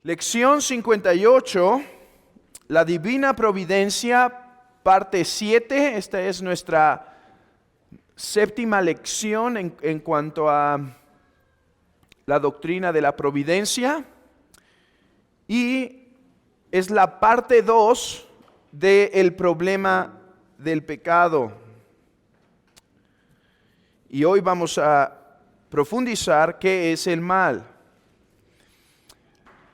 Lección 58, la divina providencia, parte 7. Esta es nuestra séptima lección en cuanto a la doctrina de la providencia. Y es la parte 2 del problema del pecado. Y hoy vamos a profundizar qué es el mal.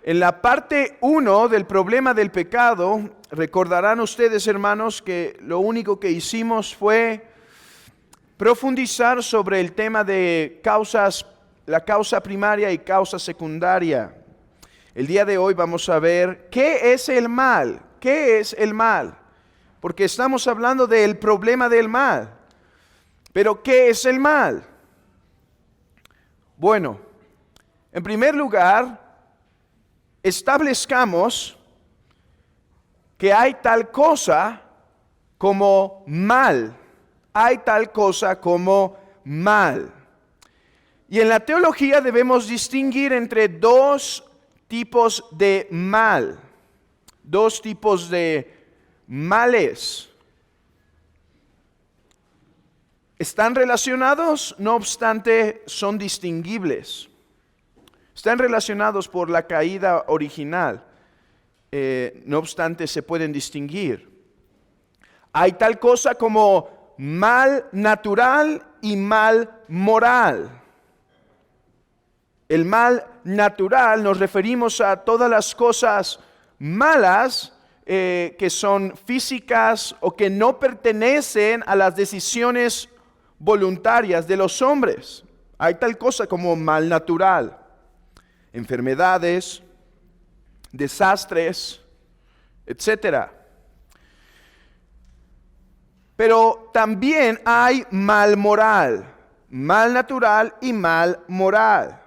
En la parte 1 del problema del pecado, recordarán ustedes, hermanos, que lo único que hicimos fue profundizar sobre el tema de causas, la causa primaria y causa secundaria. El día de hoy vamos a ver qué es el mal, qué es el mal, porque estamos hablando del problema del mal. Pero ¿qué es el mal? Bueno, en primer lugar, establezcamos que hay tal cosa como mal. Hay tal cosa como mal. Y en la teología debemos distinguir entre dos tipos de mal. Dos tipos de males. ¿Están relacionados? No obstante, son distinguibles. Están relacionados por la caída original, no obstante se pueden distinguir. Hay tal cosa como mal natural y mal moral. El mal natural nos referimos a todas las cosas malas que son físicas o que no pertenecen a las decisiones voluntarias de los hombres. Hay tal cosa como mal natural. Enfermedades, desastres, etc. Pero también hay mal moral, mal natural y mal moral.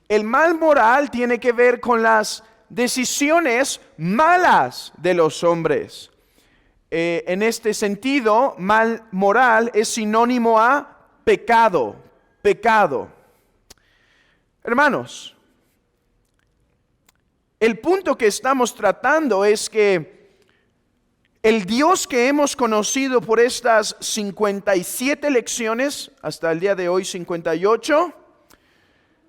El mal moral tiene que ver con las decisiones malas de los hombres. En este sentido, mal moral es sinónimo a pecado, pecado. Hermanos, el punto que estamos tratando es que el Dios que hemos conocido por estas 57 lecciones, hasta el día de hoy 58,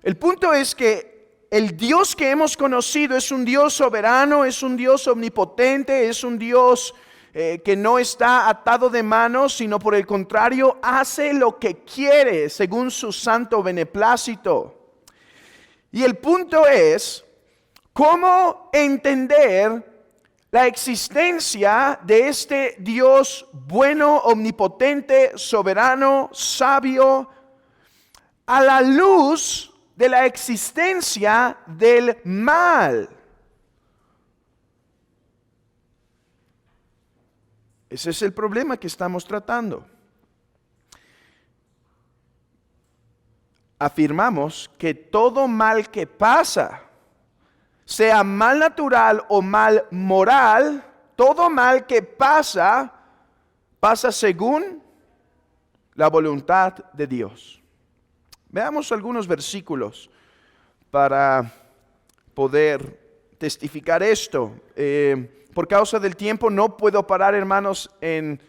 el punto es que el Dios que hemos conocido es un Dios soberano, es un Dios omnipotente, es un Dios que no está atado de manos, sino por el contrario, hace lo que quiere según su santo beneplácito. Y el punto es, ¿cómo entender la existencia de este Dios bueno, omnipotente, soberano, sabio, a la luz de la existencia del mal? Ese es el problema que estamos tratando. Afirmamos que todo mal que pasa, sea mal natural o mal moral, todo mal que pasa, pasa según la voluntad de Dios. Veamos algunos versículos para poder testificar esto. Por causa del tiempo no puedo parar, hermanos, en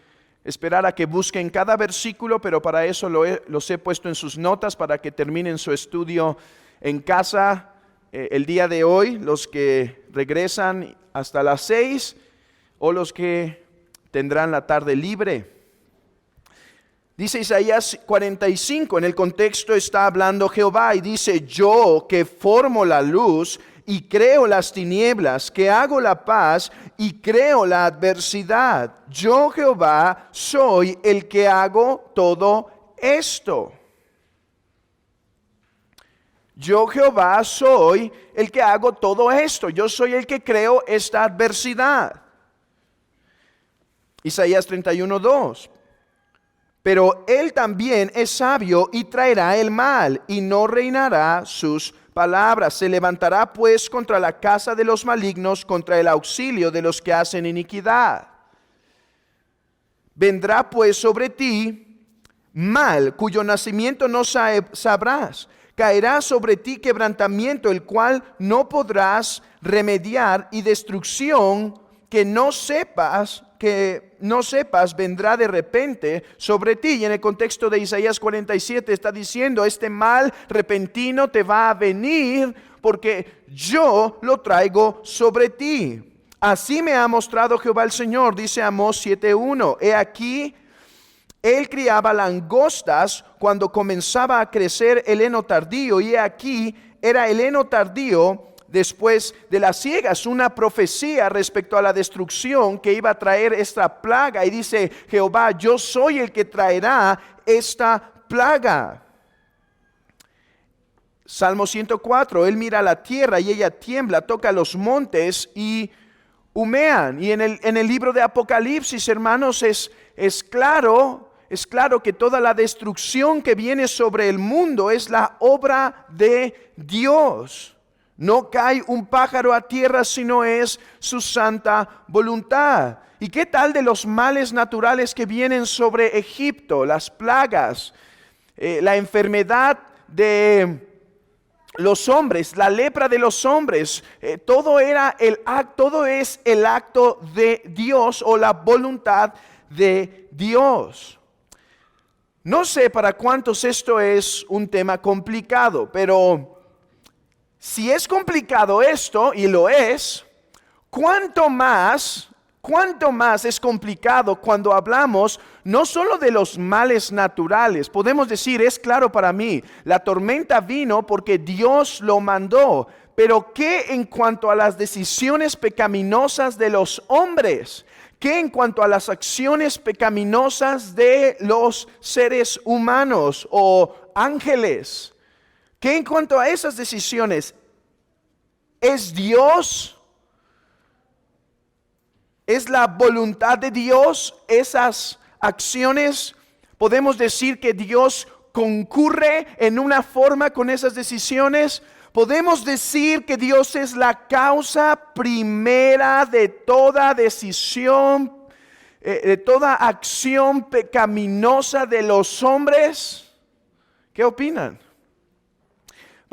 esperar a que busquen cada versículo, pero para eso los he puesto en sus notas para que terminen su estudio en casa el día de hoy, los que regresan hasta las 6 o los que tendrán la tarde libre. Dice Isaías 45, en el contexto está hablando Jehová y dice: yo que formo la luz y creo las tinieblas, que hago la paz y creo la adversidad. Yo Jehová soy el que hago todo esto. Yo Jehová soy el que hago todo esto. Yo soy el que creo esta adversidad. Isaías 31:2. Pero él también es sabio y traerá el mal y no reinará sus palabras. Se levantará pues contra la casa de los malignos, contra el auxilio de los que hacen iniquidad. Vendrá pues sobre ti mal, cuyo nacimiento no sabrás. caerá sobre ti quebrantamiento, el cual no podrás remediar, y destrucción que no sepas vendrá de repente sobre ti. Y en el contexto de Isaías 47 está diciendo, este mal repentino te va a venir porque yo lo traigo sobre ti. Así me ha mostrado Jehová el Señor, dice Amós 7:1. He aquí, él criaba langostas cuando comenzaba a crecer el heno tardío, y he aquí era el heno tardío después de las siegas, una profecía respecto a la destrucción que iba a traer esta plaga. Y dice Jehová, yo soy el que traerá esta plaga. Salmo 104, él mira la tierra y ella tiembla, toca los montes y humean. Y en el libro de Apocalipsis, hermanos, es claro que toda la destrucción que viene sobre el mundo es la obra de Dios. No cae un pájaro a tierra, sino es su santa voluntad. ¿Y qué tal de los males naturales que vienen sobre Egipto? Las plagas, la enfermedad de los hombres, la lepra de los hombres, todo es el acto de Dios o la voluntad de Dios. No sé para cuántos esto es un tema complicado, pero si es complicado esto, y lo es, ¿cuánto más es complicado cuando hablamos no solo de los males naturales? Podemos decir, es claro para mí, la tormenta vino porque Dios lo mandó, pero ¿qué en cuanto a las decisiones pecaminosas de los hombres? ¿Qué en cuanto a las acciones pecaminosas de los seres humanos o ángeles? ¿Qué en cuanto a esas decisiones? ¿Es Dios? ¿Es la voluntad de Dios esas acciones? ¿Podemos decir que Dios concurre en una forma con esas decisiones? ¿Podemos decir que Dios es la causa primera de toda decisión, de toda acción pecaminosa de los hombres? ¿Qué opinan?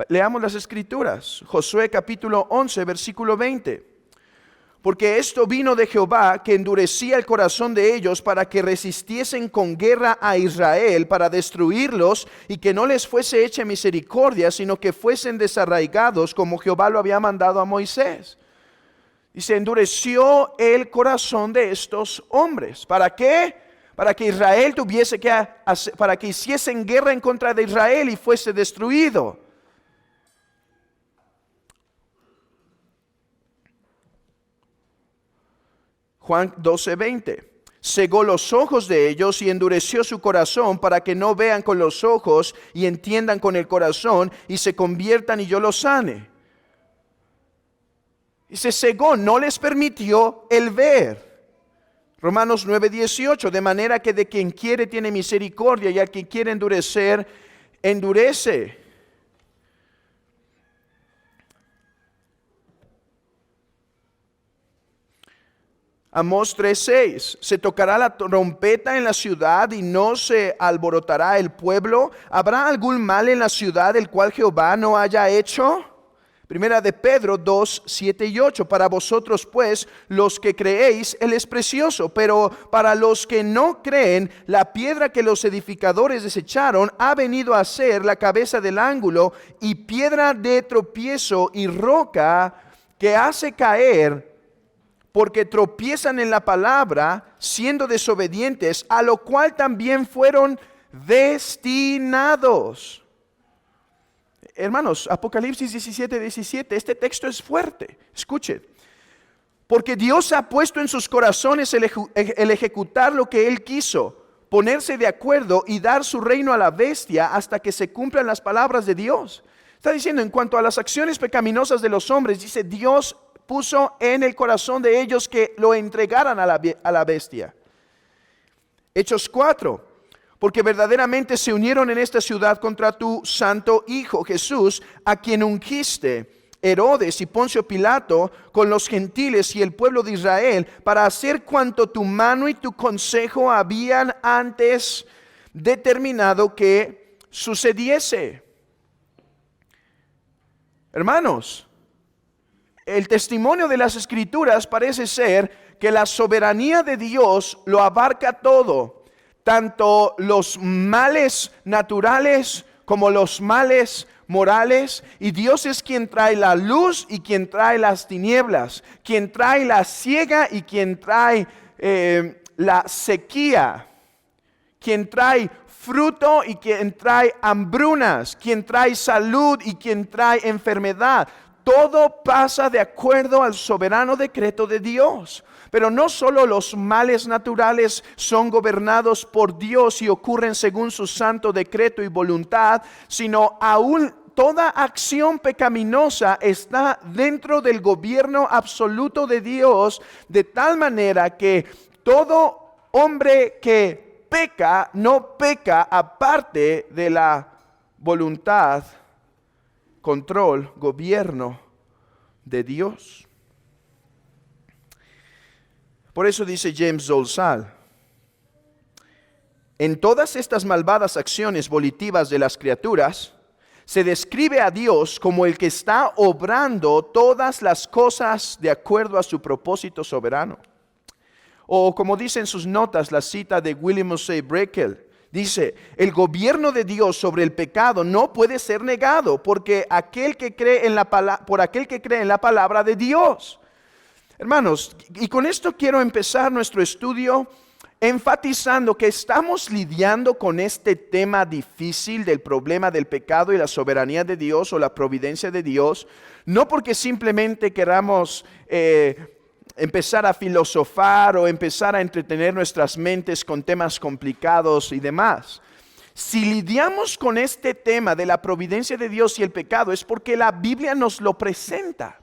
Leamos las escrituras. Josué capítulo 11, versículo 20. Porque esto vino de Jehová, que endurecía el corazón de ellos para que resistiesen con guerra a Israel, para destruirlos, y que no les fuese hecha misericordia, sino que fuesen desarraigados, como Jehová lo había mandado a Moisés. Y se endureció el corazón de estos hombres. ¿Para qué? Para que Israel para que hiciesen guerra en contra de Israel y fuese destruido. Juan 12:20. Cegó los ojos de ellos y endureció su corazón para que no vean con los ojos y entiendan con el corazón y se conviertan y yo los sane. Y se cegó, no les permitió el ver. Romanos 9:18. De manera que de quien quiere tiene misericordia y al que quiere endurecer, endurece. Amós 3:6. Se tocará la trompeta en la ciudad y no se alborotará el pueblo. ¿Habrá algún mal en la ciudad el cual Jehová no haya hecho? Primera de Pedro 2:7-8. Para vosotros pues, los que creéis, Él es precioso, pero para los que no creen, la piedra que los edificadores desecharon ha venido a ser la cabeza del ángulo y piedra de tropiezo y roca que hace caer, porque tropiezan en la palabra, siendo desobedientes, a lo cual también fueron destinados. Hermanos, Apocalipsis 17:17, este texto es fuerte. Escuchen. Porque Dios ha puesto en sus corazones el ejecutar lo que Él quiso, ponerse de acuerdo y dar su reino a la bestia hasta que se cumplan las palabras de Dios. Está diciendo, en cuanto a las acciones pecaminosas de los hombres, dice Dios puso en el corazón de ellos que lo entregaran a la bestia. Hechos 4. Porque verdaderamente se unieron en esta ciudad contra tu santo Hijo Jesús, a quien ungiste Herodes y Poncio Pilato con los gentiles y el pueblo de Israel, para hacer cuanto tu mano y tu consejo habían antes determinado que sucediese. Hermanos, el testimonio de las Escrituras parece ser que la soberanía de Dios lo abarca todo, tanto los males naturales como los males morales, y Dios es quien trae la luz y quien trae las tinieblas, quien trae la siega y quien trae la sequía, quien trae fruto y quien trae hambrunas, quien trae salud y quien trae enfermedad. Todo pasa de acuerdo al soberano decreto de Dios. Pero no solo los males naturales son gobernados por Dios y ocurren según su santo decreto y voluntad, sino aún toda acción pecaminosa está dentro del gobierno absoluto de Dios, de tal manera que todo hombre que peca, no peca aparte de la voluntad, control, gobierno de Dios. Por eso dice James Dolezal: en todas estas malvadas acciones volitivas de las criaturas, se describe a Dios como el que está obrando todas las cosas de acuerdo a su propósito soberano. O como dice en sus notas la cita de William Mosey Brekel, dice: el gobierno de Dios sobre el pecado no puede ser negado por aquel que cree en la palabra de Dios. Hermanos, y con esto quiero empezar nuestro estudio enfatizando que estamos lidiando con este tema difícil del problema del pecado y la soberanía de Dios o la providencia de Dios, no porque simplemente queramos empezar a filosofar o empezar a entretener nuestras mentes con temas complicados y demás. Si lidiamos con este tema de la providencia de Dios y el pecado, es porque la Biblia nos lo presenta.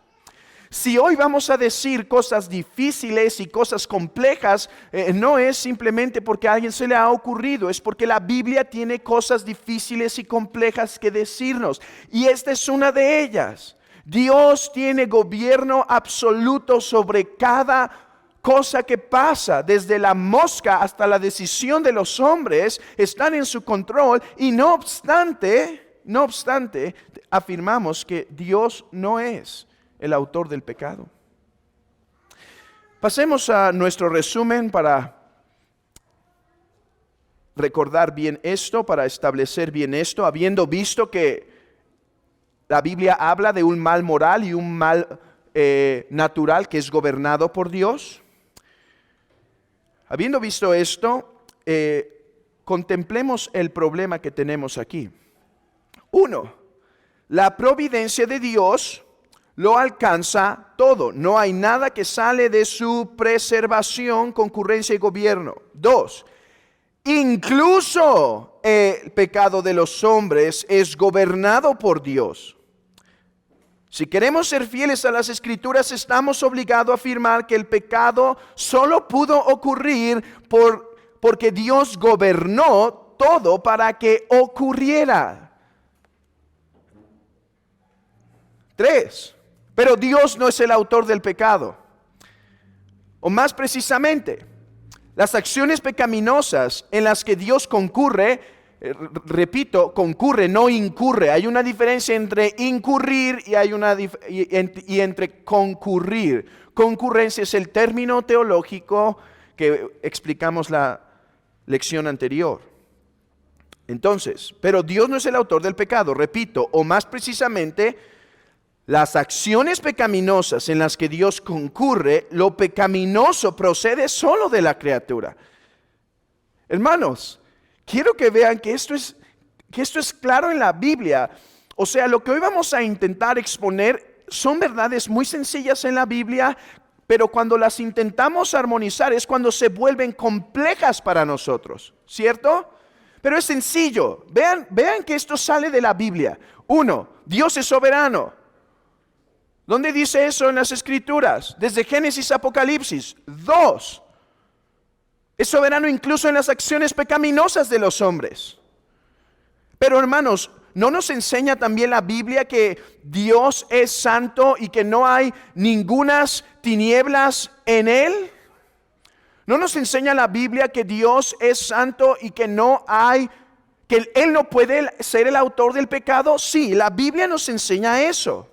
Si hoy vamos a decir cosas difíciles y cosas complejas, no es simplemente porque a alguien se le ha ocurrido, es porque la Biblia tiene cosas difíciles y complejas que decirnos. Y esta es una de ellas. Dios tiene gobierno absoluto sobre cada cosa que pasa, desde la mosca hasta la decisión de los hombres, están en su control, y no obstante, afirmamos que Dios no es el autor del pecado. Pasemos a nuestro resumen para recordar bien esto, para establecer bien esto, habiendo visto que la Biblia habla de un mal moral y un mal natural que es gobernado por Dios. Habiendo visto esto, contemplemos el problema que tenemos aquí. 1. La providencia de Dios lo alcanza todo. No hay nada que sale de su preservación, concurrencia y gobierno. 2. Incluso el pecado de los hombres es gobernado por Dios. Si queremos ser fieles a las Escrituras, estamos obligados a afirmar que el pecado solo pudo ocurrir porque Dios gobernó todo para que ocurriera. 3. Pero Dios no es el autor del pecado. O más precisamente, las acciones pecaminosas en las que Dios concurre, repito, concurre, no incurre. Hay una diferencia entre incurrir y entre concurrir. Concurrencia es el término teológico que explicamos la lección anterior. Entonces, pero Dios no es el autor del pecado, repito, o más precisamente, las acciones pecaminosas en las que Dios concurre, lo pecaminoso procede solo de la criatura. Hermanos, quiero que vean que esto es claro en la Biblia. O sea, lo que hoy vamos a intentar exponer son verdades muy sencillas en la Biblia, pero cuando las intentamos armonizar es cuando se vuelven complejas para nosotros, ¿cierto? Pero es sencillo. Vean que esto sale de la Biblia. 1. Dios es soberano. ¿Dónde dice eso en las Escrituras? Desde Génesis a Apocalipsis. 2. Es soberano incluso en las acciones pecaminosas de los hombres. Pero hermanos, ¿no nos enseña también la Biblia que Dios es santo y que no hay ningunas tinieblas en Él? ¿No nos enseña la Biblia que Dios es santo y que Él no puede ser el autor del pecado? Sí, la Biblia nos enseña eso.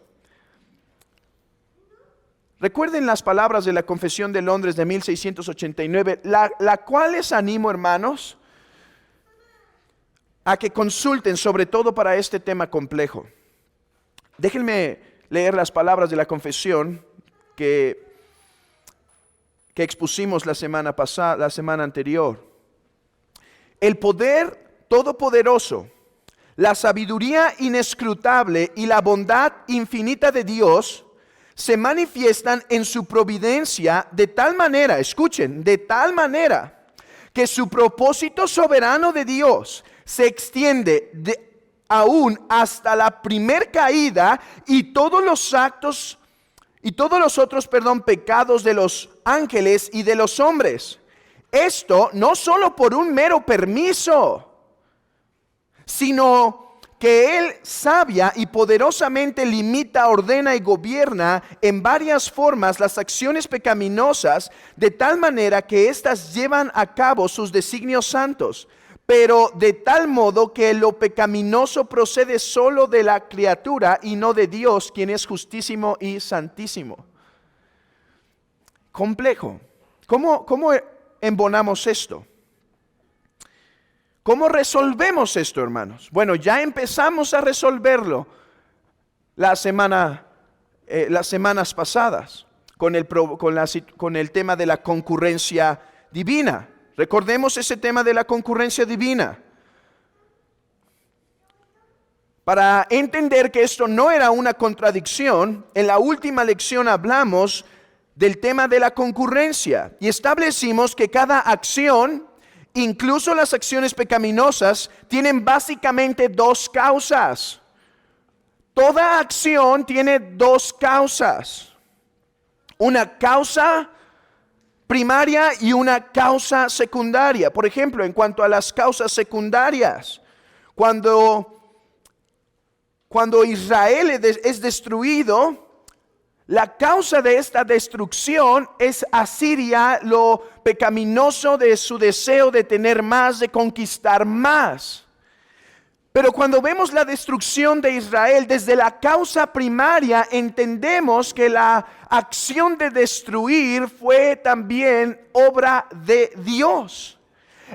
Recuerden las palabras de la Confesión de Londres de 1689, la cual les animo, hermanos, a que consulten, sobre todo para este tema complejo. Déjenme leer las palabras de la confesión que expusimos la semana pasada, la semana anterior. El poder todopoderoso, la sabiduría inescrutable y la bondad infinita de Dios se manifiestan en su providencia de tal manera, escuchen, de tal manera que su propósito soberano de Dios se extiende aún hasta la primer caída y todos los actos y todos los otros, pecados de los ángeles y de los hombres. Esto no solo por un mero permiso, sino que Él sabia y poderosamente limita, ordena y gobierna en varias formas las acciones pecaminosas, de tal manera que éstas llevan a cabo sus designios santos, pero de tal modo que lo pecaminoso procede solo de la criatura y no de Dios, quien es justísimo y santísimo. Complejo. ¿Cómo embonamos esto? ¿Cómo resolvemos esto, hermanos? Bueno, ya empezamos a resolverlo las semanas pasadas con el tema de la concurrencia divina. Recordemos ese tema de la concurrencia divina. Para entender que esto no era una contradicción, en la última lección hablamos del tema de la concurrencia y establecimos que cada acción, incluso las acciones pecaminosas, tienen básicamente dos causas. Toda acción tiene dos causas. Una causa primaria y una causa secundaria. Por ejemplo, en cuanto a las causas secundarias, cuando Israel es destruido, la causa de esta destrucción es Asiria, lo pecaminoso de su deseo de tener más, de conquistar más. Pero cuando vemos la destrucción de Israel desde la causa primaria, entendemos que la acción de destruir fue también obra de Dios.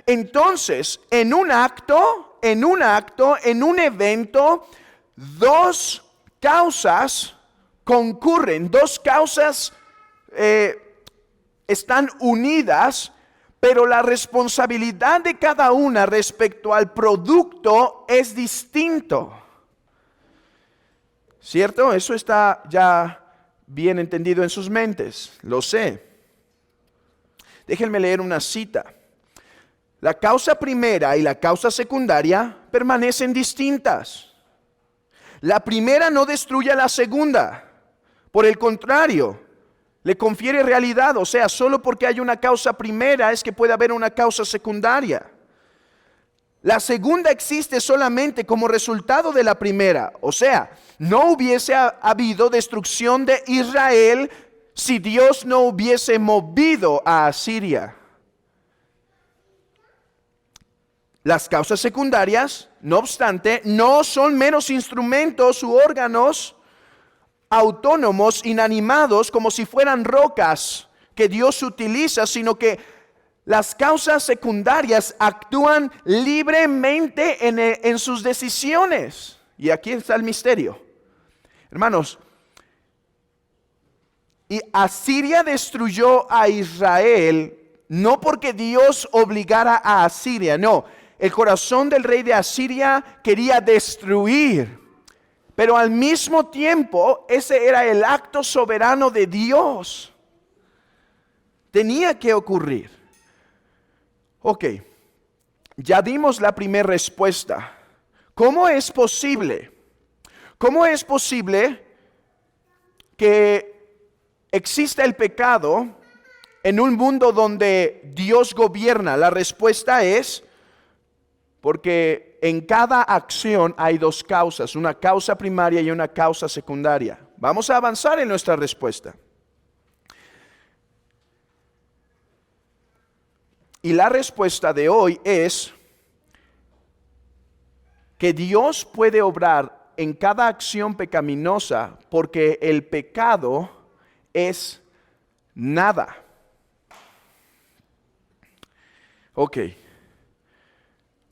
Entonces, en un evento, dos causas concurren, dos causas están unidas, pero la responsabilidad de cada una respecto al producto es distinto. ¿Cierto? Eso está ya bien entendido en sus mentes, lo sé. Déjenme leer una cita. La causa primera y la causa secundaria permanecen distintas. La primera no destruye a la segunda. Por el contrario, le confiere realidad, o sea, solo porque hay una causa primera es que puede haber una causa secundaria. La segunda existe solamente como resultado de la primera, o sea, no hubiese habido destrucción de Israel si Dios no hubiese movido a Asiria. Las causas secundarias, no obstante, no son meros instrumentos u órganos autónomos, inanimados, como si fueran rocas que Dios utiliza, sino que las causas secundarias actúan libremente en sus decisiones. Y aquí está el misterio. Hermanos, y Asiria destruyó a Israel no porque Dios obligara a Asiria, no. El corazón del rey de Asiria quería destruir. Pero al mismo tiempo, ese era el acto soberano de Dios. Tenía que ocurrir. Ok, ya dimos la primera respuesta. ¿Cómo es posible? ¿Cómo es posible que exista el pecado en un mundo donde Dios gobierna? La respuesta es porque en cada acción hay dos causas, una causa primaria y una causa secundaria. Vamos a avanzar en nuestra respuesta. Y la respuesta de hoy es que Dios puede obrar en cada acción pecaminosa porque el pecado es nada. Ok,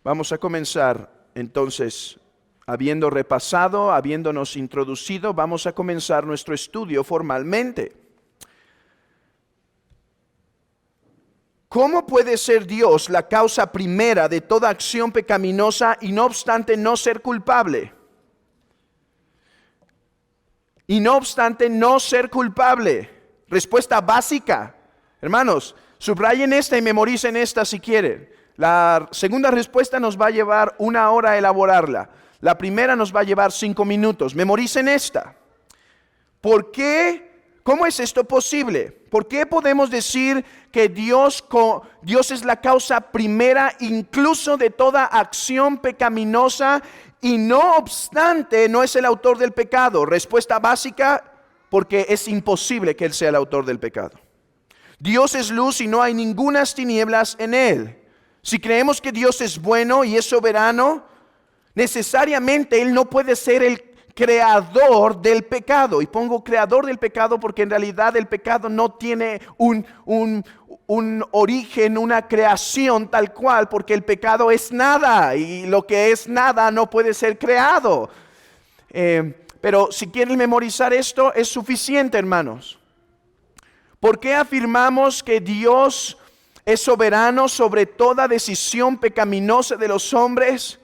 vamos a comenzar entonces, habiéndonos introducido, vamos a comenzar nuestro estudio formalmente. ¿Cómo puede ser Dios la causa primera de toda acción pecaminosa y no obstante no ser culpable? Y no obstante no ser culpable. Respuesta básica. Hermanos, subrayen esta y memoricen esta si quieren. La segunda respuesta nos va a llevar 1 hora a elaborarla. La primera nos va a llevar 5 minutos. Memoricen esta. ¿Por qué? ¿Cómo es esto posible? ¿Por qué podemos decir que Dios es la causa primera incluso de toda acción pecaminosa y no obstante no es el autor del pecado? Respuesta básica, porque es imposible que Él sea el autor del pecado. Dios es luz y no hay ningunas tinieblas en Él. Si creemos que Dios es bueno y es soberano, necesariamente Él no puede ser el creador del pecado. Y pongo creador del pecado porque en realidad el pecado no tiene un origen, una creación tal cual, porque el pecado es nada y lo que es nada no puede ser creado. Pero si quieren memorizar esto es suficiente, hermanos. ¿Por qué afirmamos que Dios es soberano sobre toda decisión pecaminosa de los hombres?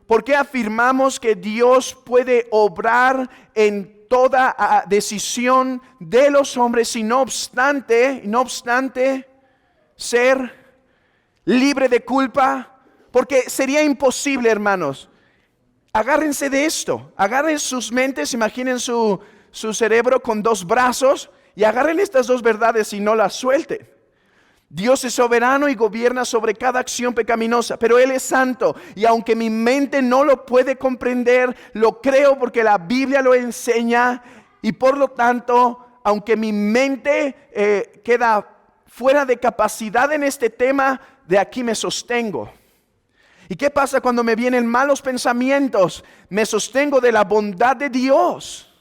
¿Por qué afirmamos que Dios puede obrar en toda decisión de los hombres y no obstante ser libre de culpa? Porque sería imposible, hermanos. Agárrense de esto, agarren sus mentes, imaginen su cerebro con 2 brazos y agarren estas 2 verdades y no las suelten. Dios es soberano y gobierna sobre cada acción pecaminosa, pero Él es santo. Y aunque mi mente no lo puede comprender, lo creo porque la Biblia lo enseña. Y por lo tanto, aunque mi mente queda fuera de capacidad en este tema, de aquí me sostengo. ¿Y qué pasa cuando me vienen malos pensamientos? Me sostengo de la bondad de Dios.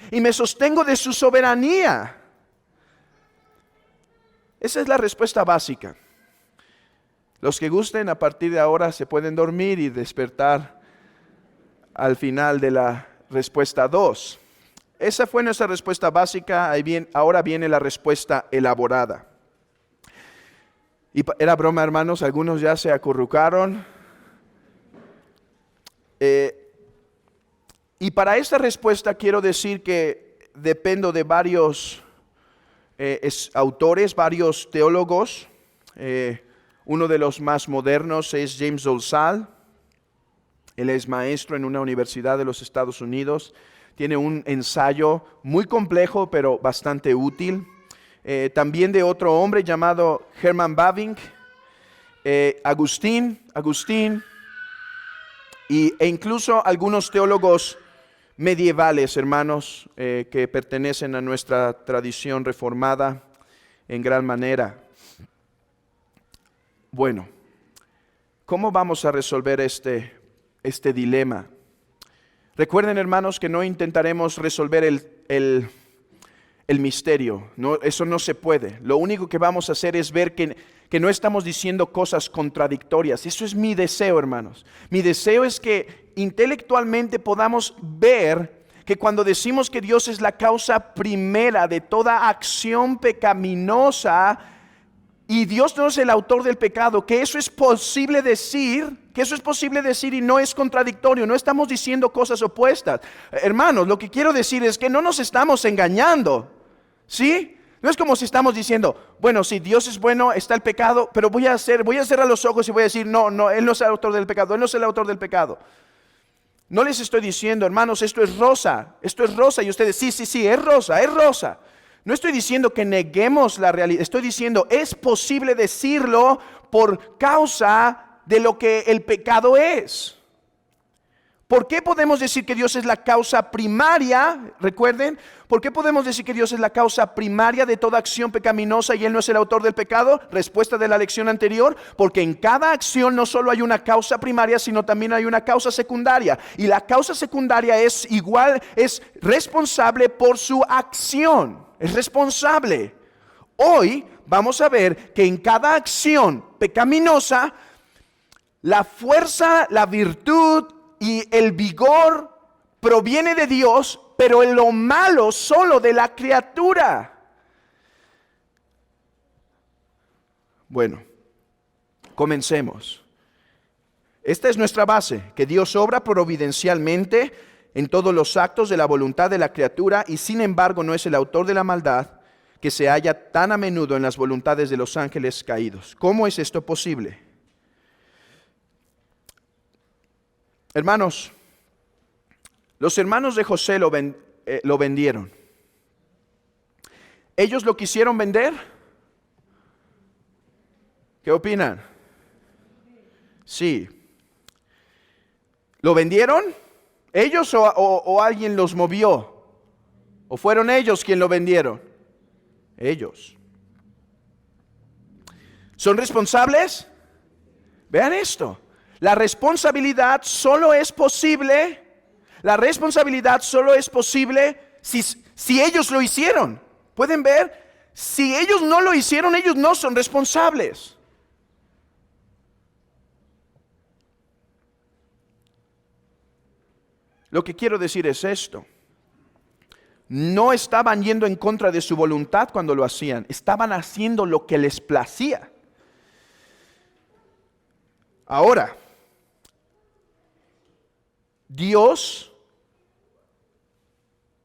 Y me sostengo de su soberanía. Esa es la respuesta básica. Los que gusten a partir de ahora se pueden dormir y despertar al final de la respuesta 2. Esa fue nuestra respuesta básica, ahora viene la respuesta elaborada. Y era broma, hermanos, algunos ya se acurrucaron. Y para esta respuesta quiero decir que dependo de varios autores, varios teólogos. Uno de los más modernos es James Dolezal. Él es maestro en una universidad de los Estados Unidos. Tiene un ensayo muy complejo, pero bastante útil. También de otro hombre llamado Herman Bavinck, Agustín, e incluso algunos teólogos medievales, hermanos, que pertenecen a nuestra tradición reformada en gran manera. Bueno, ¿cómo vamos a resolver este dilema? Recuerden, hermanos, que no intentaremos resolver el misterio. No, eso no se puede. Lo único que vamos a hacer es ver que no estamos diciendo cosas contradictorias. Eso es mi deseo, hermanos. Mi deseo es que intelectualmente podamos ver que cuando decimos que Dios es la causa primera de toda acción pecaminosa y Dios no es el autor del pecado, que eso es posible decir, y no es contradictorio, no estamos diciendo cosas opuestas. Hermanos, lo que quiero decir es que no nos estamos engañando, ¿sí? No es como si estamos diciendo, bueno, si Dios es bueno, está el pecado, pero voy a cerrar los ojos y voy a decir, no, Él no es el autor del pecado, Él no es el autor del pecado. No les estoy diciendo, hermanos, esto es rosa, y ustedes, sí, es rosa. No estoy diciendo que neguemos la realidad, estoy diciendo, es posible decirlo por causa de lo que el pecado es. ¿Por qué podemos decir que Dios es la causa primaria? Recuerden, ¿por qué podemos decir que Dios es la causa primaria de toda acción pecaminosa y Él no es el autor del pecado? Respuesta de la lección anterior, porque en cada acción no solo hay una causa primaria, sino también hay una causa secundaria. Y la causa secundaria es responsable por su acción, es responsable. Hoy vamos a ver que en cada acción pecaminosa, la fuerza, la virtud y el vigor proviene de Dios, pero en lo malo solo de la criatura. Bueno, comencemos. Esta es nuestra base, que Dios obra providencialmente en todos los actos de la voluntad de la criatura y sin embargo no es el autor de la maldad que se halla tan a menudo en las voluntades de los ángeles caídos. ¿Cómo es esto posible? Hermanos, los hermanos de José lo vendieron. ¿Ellos lo quisieron vender? ¿Qué opinan? Sí. ¿Lo vendieron? ¿Ellos o alguien los movió? ¿O fueron ellos quienes lo vendieron? Ellos. ¿Son responsables? Vean esto. La responsabilidad solo es posible si ellos lo hicieron. ¿Pueden ver? Si ellos no lo hicieron, ellos no son responsables. Lo que quiero decir es esto. No estaban yendo en contra de su voluntad cuando lo hacían. Estaban haciendo lo que les placía. Ahora, Dios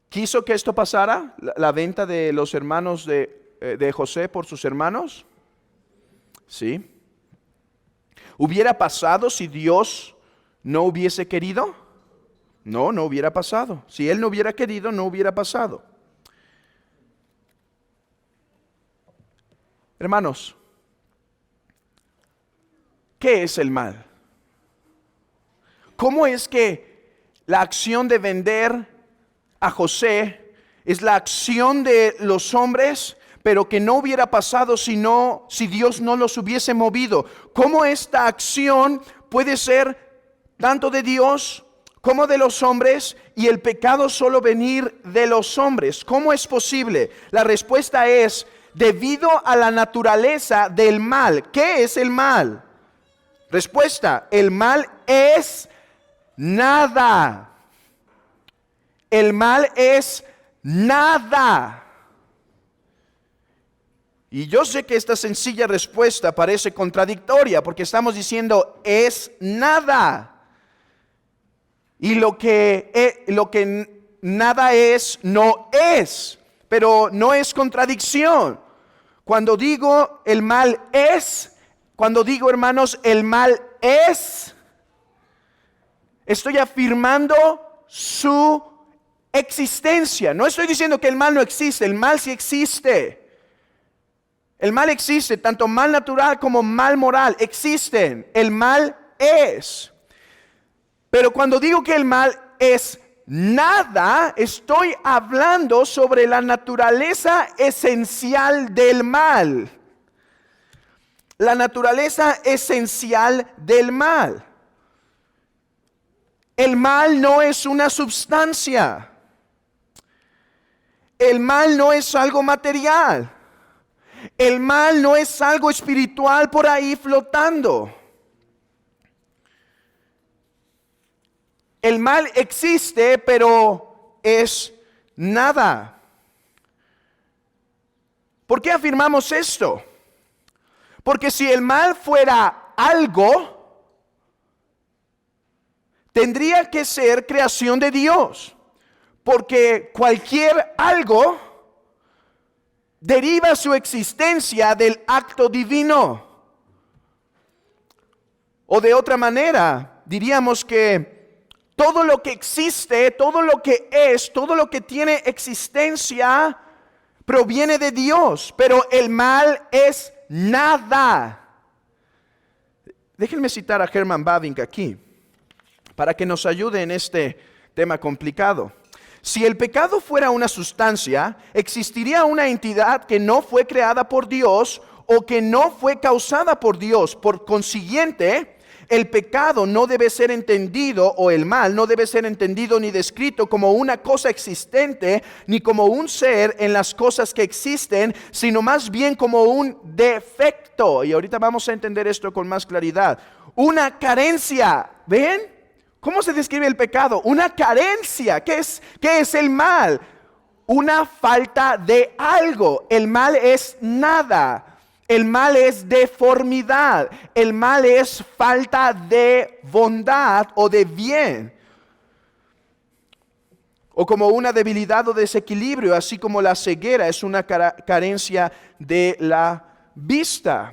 quiso que esto pasara, la venta de los hermanos de José por sus hermanos. Sí. ¿Hubiera pasado si Dios no hubiese querido? No, no hubiera pasado. Si Él no hubiera querido, no hubiera pasado. Hermanos, ¿qué es el mal? ¿Cómo es que la acción de vender a José es la acción de los hombres, pero que no hubiera pasado si Dios no los hubiese movido? ¿Cómo esta acción puede ser tanto de Dios como de los hombres y el pecado solo venir de los hombres? ¿Cómo es posible? La respuesta es debido a la naturaleza del mal. ¿Qué es el mal? Respuesta: el mal es nada. El mal es nada. Y yo sé que esta sencilla respuesta parece contradictoria porque estamos diciendo es nada. Y lo que nada es, no es. Pero no es contradicción. Cuando digo el mal es, cuando digo, hermanos, el mal es, estoy afirmando su existencia. No estoy diciendo que el mal no existe, el mal sí existe. El mal existe, tanto mal natural como mal moral existen. El mal es. Pero cuando digo que el mal es nada, estoy hablando sobre la naturaleza esencial del mal. La naturaleza esencial del mal. El mal no es una sustancia. El mal no es algo material. El mal no es algo espiritual por ahí flotando. El mal existe, pero es nada. ¿Por qué afirmamos esto? Porque si el mal fuera algo, tendría que ser creación de Dios. Porque cualquier algo deriva su existencia del acto divino. O de otra manera, diríamos que todo lo que existe, todo lo que es, todo lo que tiene existencia proviene de Dios, pero el mal es nada. Déjenme citar a Herman Bavinck aquí, para que nos ayude en este tema complicado. Si el pecado fuera una sustancia, existiría una entidad que no fue creada por Dios o que no fue causada por Dios. Por consiguiente, el pecado no debe ser entendido, o el mal no debe ser entendido ni descrito como una cosa existente, ni como un ser en las cosas que existen, sino más bien como un defecto. Y ahorita vamos a entender esto con más claridad. Una carencia, ¿ven? ¿Cómo se describe el pecado? Una carencia. ¿Qué es el mal? Una falta de algo. El mal es nada. El mal es deformidad. El mal es falta de bondad o de bien. O como una debilidad o desequilibrio, así como la ceguera es una carencia de la vista.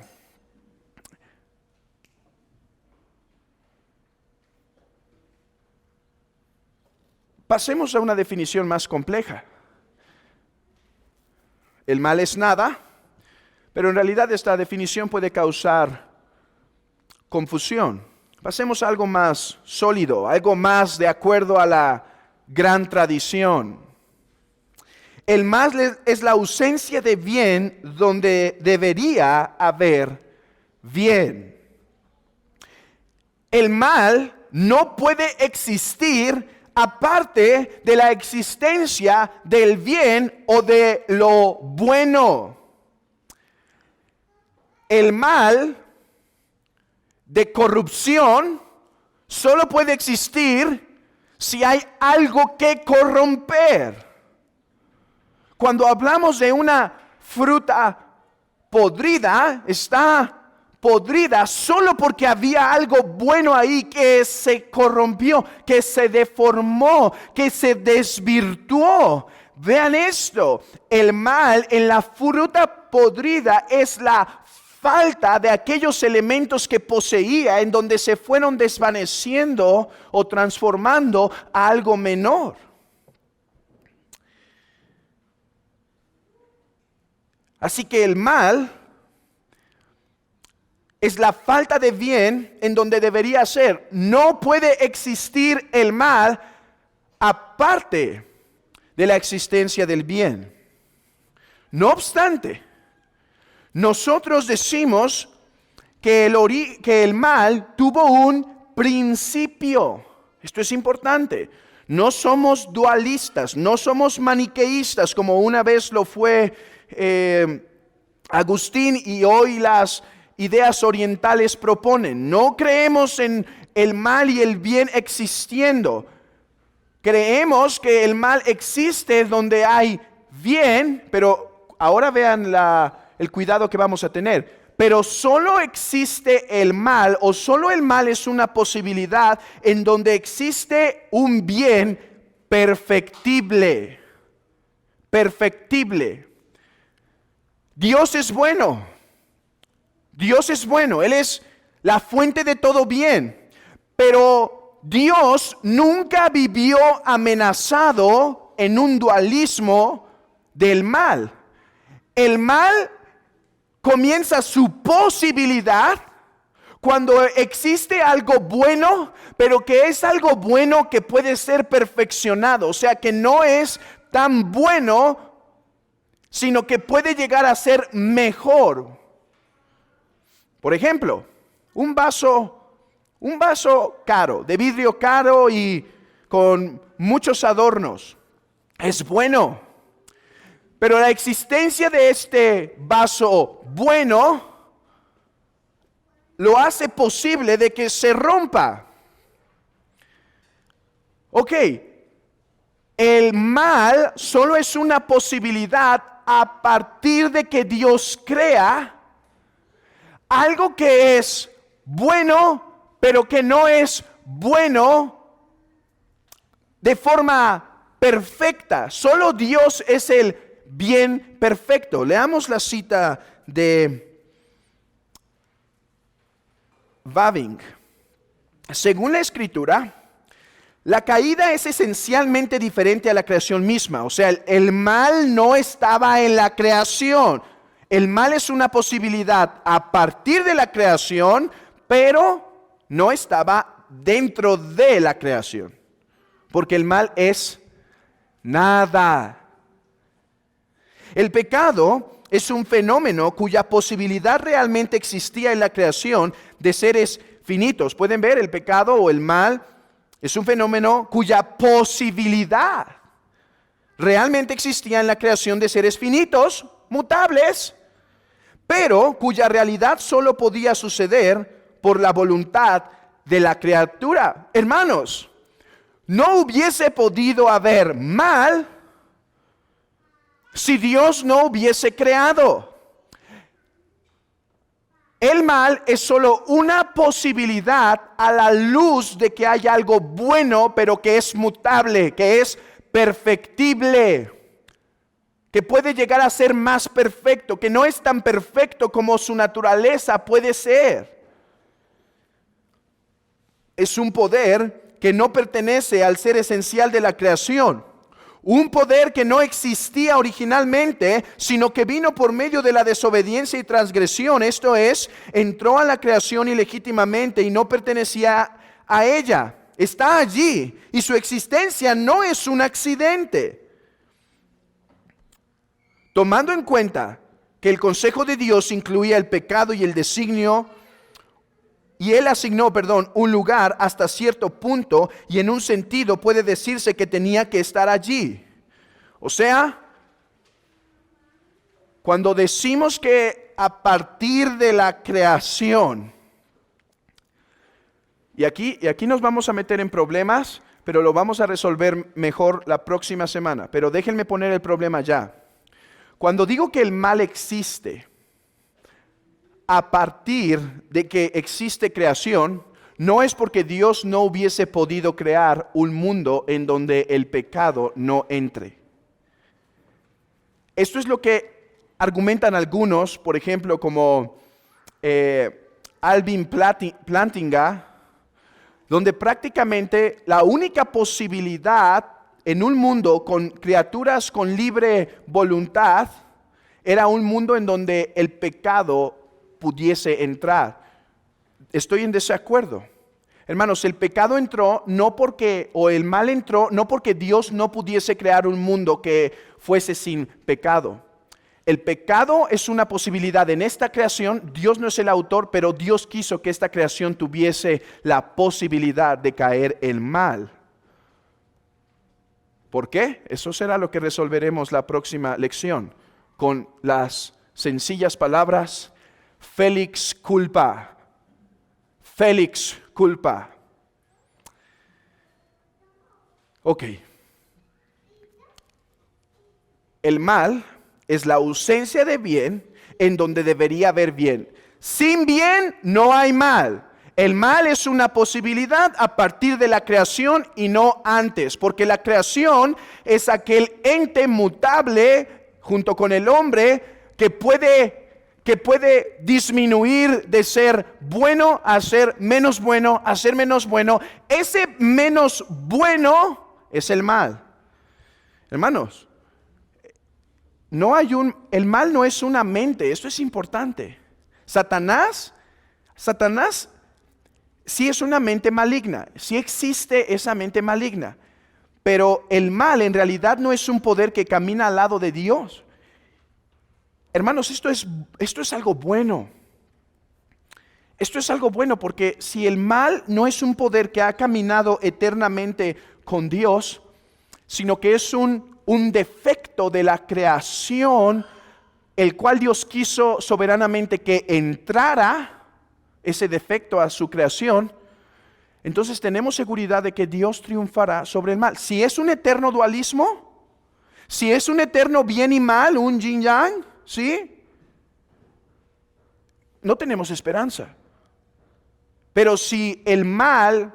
Pasemos a una definición más compleja. El mal es nada, pero en realidad esta definición puede causar confusión. Pasemos a algo más sólido, algo más de acuerdo a la gran tradición. El mal es la ausencia de bien donde debería haber bien. El mal no puede existir aparte de la existencia del bien o de lo bueno. El mal de corrupción solo puede existir si hay algo que corromper. Cuando hablamos de una fruta podrida, está podrida solo porque había algo bueno ahí que se corrompió, que se deformó, que se desvirtuó. Vean esto, el mal en la fruta podrida es la falta de aquellos elementos que poseía, en donde se fueron desvaneciendo o transformando a algo menor. Así que el mal es la falta de bien en donde debería ser. No puede existir el mal aparte de la existencia del bien. No obstante, nosotros decimos que el mal tuvo un principio. Esto es importante. No somos dualistas, no somos maniqueístas como una vez lo fue Agustín y hoy las ideas orientales proponen. No creemos en el mal y el bien existiendo. Creemos que el mal existe donde hay bien, pero ahora vean el cuidado que vamos a tener. Pero solo existe el mal, o solo el mal es una posibilidad en donde existe un bien perfectible. Perfectible. Dios es bueno. Dios es bueno, Él es la fuente de todo bien, pero Dios nunca vivió amenazado en un dualismo del mal. El mal comienza su posibilidad cuando existe algo bueno, pero que es algo bueno que puede ser perfeccionado, o sea que no es tan bueno, sino que puede llegar a ser mejor. Por ejemplo, un vaso caro, de vidrio caro y con muchos adornos, es bueno. Pero la existencia de este vaso bueno lo hace posible de que se rompa. Ok, el mal solo es una posibilidad a partir de que Dios crea algo que es bueno, pero que no es bueno de forma perfecta. Solo Dios es el bien perfecto. Leamos la cita de Bavinck. Según la Escritura, la caída es esencialmente diferente a la creación misma. O sea, el mal no estaba en la creación. El mal es una posibilidad a partir de la creación, pero no estaba dentro de la creación. Porque el mal es nada. El pecado es un fenómeno cuya posibilidad realmente existía en la creación de seres finitos. Pueden ver, el pecado o el mal es un fenómeno cuya posibilidad realmente existía en la creación de seres finitos, mutables, pero cuya realidad solo podía suceder por la voluntad de la criatura. Hermanos, no hubiese podido haber mal si Dios no hubiese creado. El mal es solo una posibilidad a la luz de que hay algo bueno, pero que es mutable, que es perfectible, que puede llegar a ser más perfecto, que no es tan perfecto como su naturaleza puede ser. Es un poder que no pertenece al ser esencial de la creación. Un poder que no existía originalmente, sino que vino por medio de la desobediencia y transgresión. Esto es, entró a la creación ilegítimamente y no pertenecía a ella. Está allí y su existencia no es un accidente. Tomando en cuenta que el consejo de Dios incluía el pecado y el designio, y Él asignó, un lugar hasta cierto punto, y en un sentido puede decirse que tenía que estar allí. O sea, cuando decimos que a partir de la creación, y aquí nos vamos a meter en problemas, pero lo vamos a resolver mejor la próxima semana. Pero déjenme poner el problema ya. Cuando digo que el mal existe, a partir de que existe creación, no es porque Dios no hubiese podido crear un mundo en donde el pecado no entre. Esto es lo que argumentan algunos, por ejemplo, como Alvin Plantinga, donde prácticamente la única posibilidad en un mundo con criaturas con libre voluntad era un mundo en donde el pecado pudiese entrar. Estoy en desacuerdo. Hermanos, el pecado entró o el mal entró no porque Dios no pudiese crear un mundo que fuese sin pecado. El pecado es una posibilidad en esta creación. Dios no es el autor, pero Dios quiso que esta creación tuviese la posibilidad de caer en mal. ¿Por qué? Eso será lo que resolveremos la próxima lección con las sencillas palabras: Felix culpa. Felix culpa. Ok. El mal es la ausencia de bien en donde debería haber bien. Sin bien no hay mal. El mal es una posibilidad a partir de la creación y no antes, porque la creación es aquel ente mutable junto con el hombre que puede disminuir de ser bueno a ser menos bueno, a ser menos bueno. Ese menos bueno es el mal. Hermanos, el mal no es una mente, esto es importante. Satanás sí es una mente maligna, sí existe esa mente maligna, pero el mal en realidad no es un poder que camina al lado de Dios. Hermanos, esto es algo bueno. Esto es algo bueno porque si el mal no es un poder que ha caminado eternamente con Dios, sino que es un defecto de la creación, el cual Dios quiso soberanamente que entrara ese defecto a su creación, entonces tenemos seguridad de que Dios triunfará sobre el mal. Si es un eterno dualismo, si es un eterno bien y mal, un yin yang, ¿sí? No tenemos esperanza. Pero si el mal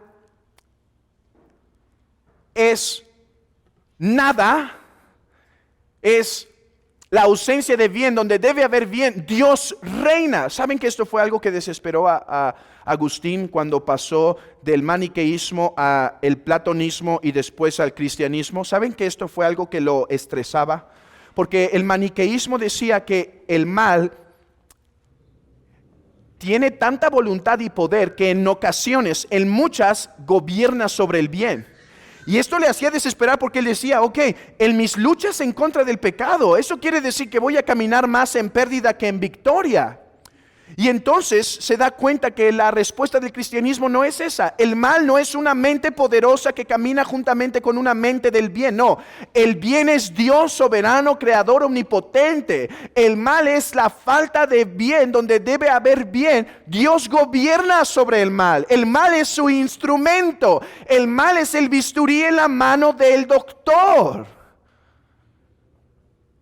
es nada, es la ausencia de bien, donde debe haber bien, Dios reina. ¿Saben que esto fue algo que desesperó a Agustín cuando pasó del maniqueísmo al platonismo y después al cristianismo? ¿Saben que esto fue algo que lo estresaba? Porque el maniqueísmo decía que el mal tiene tanta voluntad y poder que en ocasiones, en muchas, gobierna sobre el bien. Y esto le hacía desesperar porque él decía, ok, en mis luchas en contra del pecado, eso quiere decir que voy a caminar más en pérdida que en victoria. Y entonces se da cuenta que la respuesta del cristianismo no es esa. El mal no es una mente poderosa que camina juntamente con una mente del bien. No, el bien es Dios soberano, creador, omnipotente. El mal es la falta de bien donde debe haber bien. Dios gobierna sobre el mal. El mal es su instrumento. El mal es el bisturí en la mano del doctor.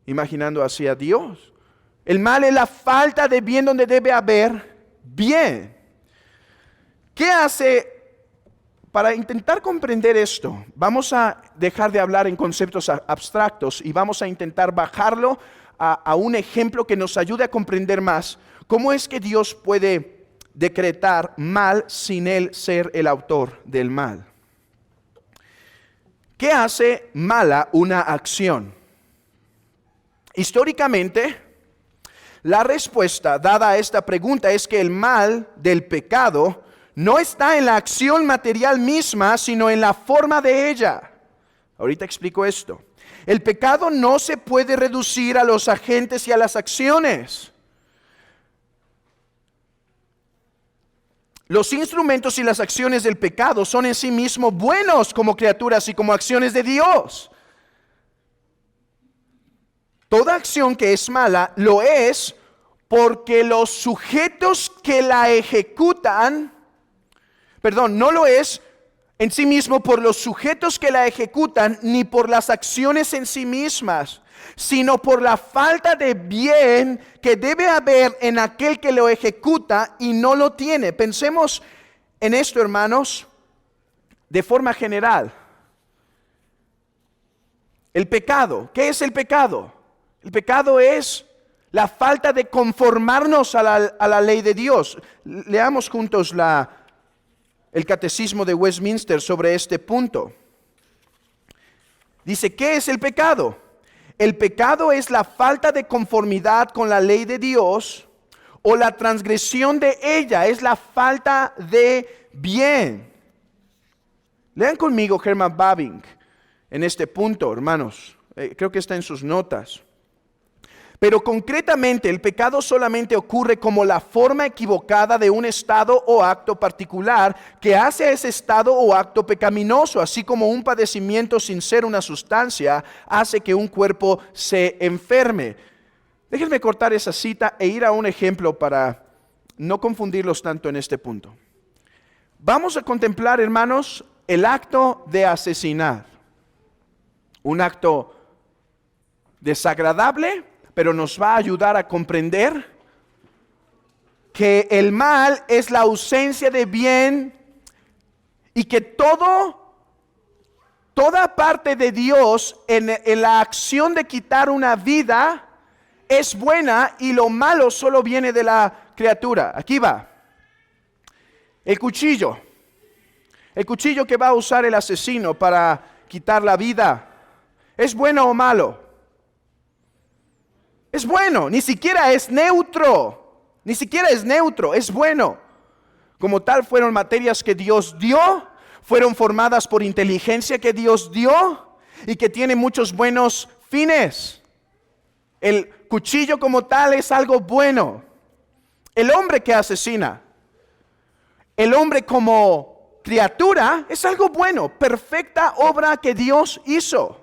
Imaginando así a Dios. El mal es la falta de bien donde debe haber bien. ¿Qué hace para intentar comprender esto? Vamos a dejar de hablar en conceptos abstractos y vamos a intentar bajarlo a un ejemplo que nos ayude a comprender más cómo es que Dios puede decretar mal sin Él ser el autor del mal. ¿Qué hace mala una acción? Históricamente, la respuesta dada a esta pregunta es que el mal del pecado no está en la acción material misma, sino en la forma de ella. Ahorita explico esto. El pecado no se puede reducir a los agentes y a las acciones. Los instrumentos y las acciones del pecado son en sí mismos buenos como criaturas y como acciones de Dios. Toda acción que es mala lo es porque los sujetos que la ejecutan, no lo es en sí mismo por los sujetos que la ejecutan, ni por las acciones en sí mismas, sino por la falta de bien que debe haber en aquel que lo ejecuta y no lo tiene. Pensemos en esto, hermanos, de forma general. El pecado, ¿qué es el pecado? El pecado es la falta de conformarnos a la ley de Dios. Leamos juntos el catecismo de Westminster sobre este punto. Dice, ¿qué es el pecado? El pecado es la falta de conformidad con la ley de Dios o la transgresión de ella, es la falta de bien. Lean conmigo Herman Bavinck en este punto, hermanos. Creo que está en sus notas. Pero concretamente el pecado solamente ocurre como la forma equivocada de un estado o acto particular que hace a ese estado o acto pecaminoso, así como un padecimiento sin ser una sustancia hace que un cuerpo se enferme. Déjenme cortar esa cita e ir a un ejemplo para no confundirlos tanto en este punto. Vamos a contemplar, hermanos, el acto de asesinar. Un acto desagradable, pero nos va a ayudar a comprender que el mal es la ausencia de bien y que toda parte de Dios en la acción de quitar una vida es buena y lo malo solo viene de la criatura. Aquí va. El cuchillo que va a usar el asesino para quitar la vida, ¿es bueno o malo? Es bueno, ni siquiera es neutro, es bueno. Como tal fueron materias que Dios dio, fueron formadas por inteligencia que Dios dio y que tiene muchos buenos fines. El cuchillo como tal es algo bueno. El hombre que asesina, el hombre como criatura es algo bueno, perfecta obra que Dios hizo.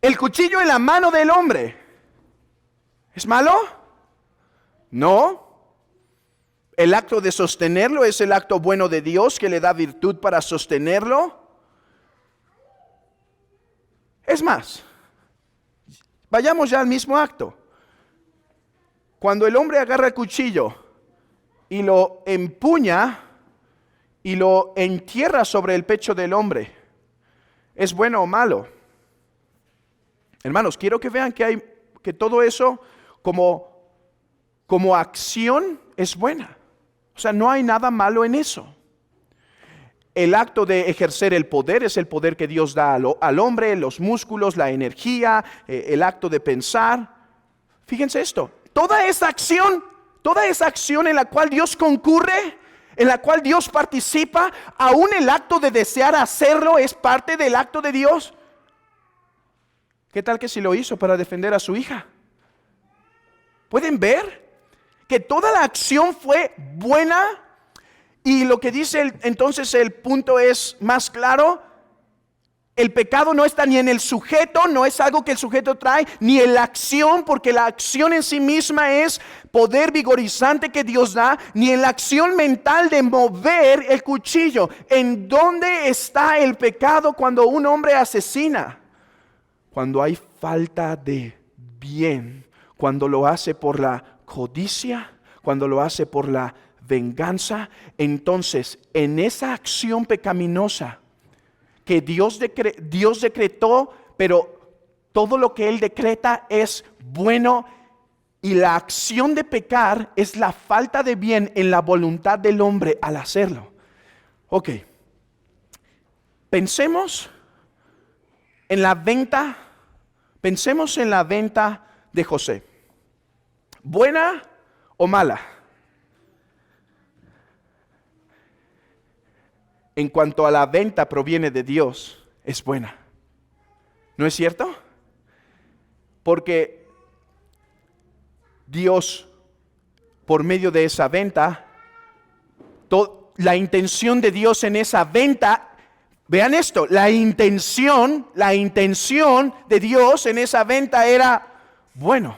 ¿El cuchillo en la mano del hombre es malo? No. ¿El acto de sostenerlo es el acto bueno de Dios que le da virtud para sostenerlo? Es más, vayamos ya al mismo acto. Cuando el hombre agarra el cuchillo y lo empuña y lo entierra sobre el pecho del hombre, ¿es bueno o malo? Hermanos, quiero que vean que todo eso como acción es buena. O sea, no hay nada malo en eso. El acto de ejercer el poder es el poder que Dios da al hombre, los músculos, la energía, el acto de pensar. Fíjense esto, toda esa acción en la cual Dios concurre, en la cual Dios participa, aún el acto de desear hacerlo es parte del acto de Dios. ¿Qué tal que si lo hizo para defender a su hija? ¿Pueden ver que toda la acción fue buena? Y lo que dice entonces el punto es más claro. El pecado no está ni en el sujeto, no es algo que el sujeto trae, ni en la acción, porque la acción en sí misma es poder vigorizante que Dios da, ni en la acción mental de mover el cuchillo. ¿En dónde está el pecado cuando un hombre asesina? Cuando hay falta de bien, cuando lo hace por la codicia, cuando lo hace por la venganza. Entonces, en esa acción pecaminosa que Dios decretó, pero todo lo que Él decreta es bueno, y la acción de pecar es la falta de bien en la voluntad del hombre al hacerlo. Ok, pensemos en la venta de José. ¿Buena o mala? En cuanto a la venta proviene de Dios, es buena. ¿No es cierto? Porque Dios, por medio de esa venta, la intención de Dios en esa venta, vean esto, la intención de Dios en esa venta era bueno.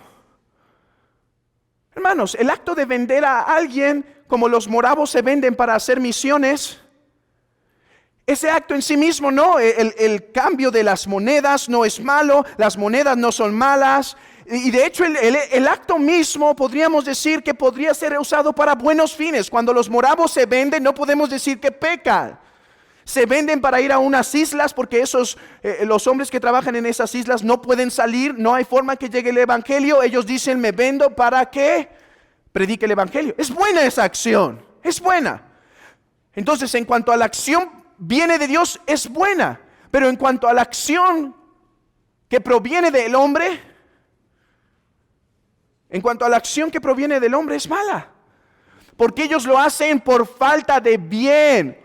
Hermanos, el acto de vender a alguien, como los moravos se venden para hacer misiones, ese acto en sí mismo no, el cambio de las monedas no es malo, las monedas no son malas, y de hecho el acto mismo podríamos decir que podría ser usado para buenos fines. Cuando los moravos se venden, no podemos decir que pecan. Se venden para ir a unas islas porque los hombres que trabajan en esas islas no pueden salir, no hay forma que llegue el evangelio. Ellos dicen, me vendo para que predique el evangelio. Es buena esa acción, es buena. Entonces, en cuanto a la acción viene de Dios, es buena. Pero en cuanto a la acción que proviene del hombre, es mala. Porque ellos lo hacen por falta de bien,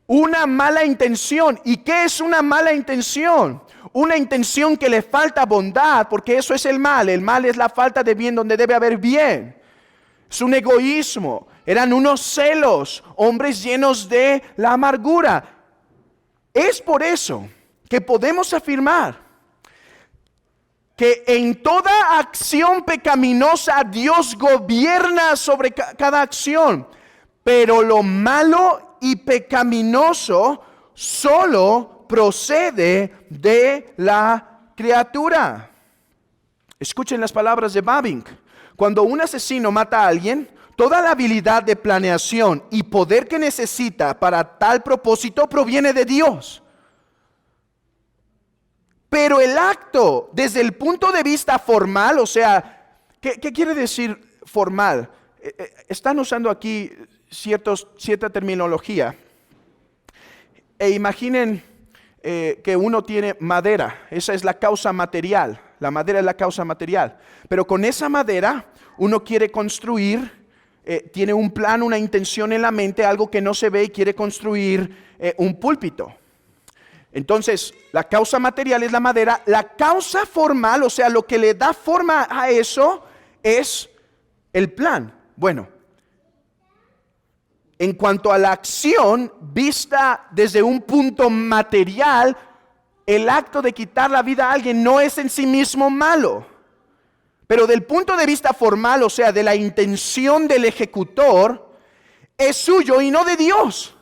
una mala intención. ¿Y qué es una mala intención? Una intención que le falta bondad, porque eso es el mal. El mal es la falta de bien donde debe haber bien. Es un egoísmo. Eran unos celos, hombres llenos de la amargura. Es por eso que podemos afirmar que en toda acción pecaminosa Dios gobierna sobre cada acción, pero lo malo y pecaminoso solo procede de la criatura. Escuchen las palabras de Bavinck. Cuando un asesino mata a alguien, toda la habilidad de planeación y poder que necesita para tal propósito proviene de Dios. Pero el acto, desde el punto de vista formal, o sea, ¿qué quiere decir formal? Están usando aquí cierta terminología. E imaginen que uno tiene madera, esa es la causa material, la madera es la causa material. Pero con esa madera uno quiere construir, tiene un plan, una intención en la mente, algo que no se ve y quiere construir un púlpito. Entonces, la causa material es la madera. La causa formal, o sea, lo que le da forma a eso es el plan. Bueno, en cuanto a la acción vista desde un punto material, el acto de quitar la vida a alguien no es en sí mismo malo. Pero del punto de vista formal, o sea, de la intención del ejecutor, es suyo y no de Dios.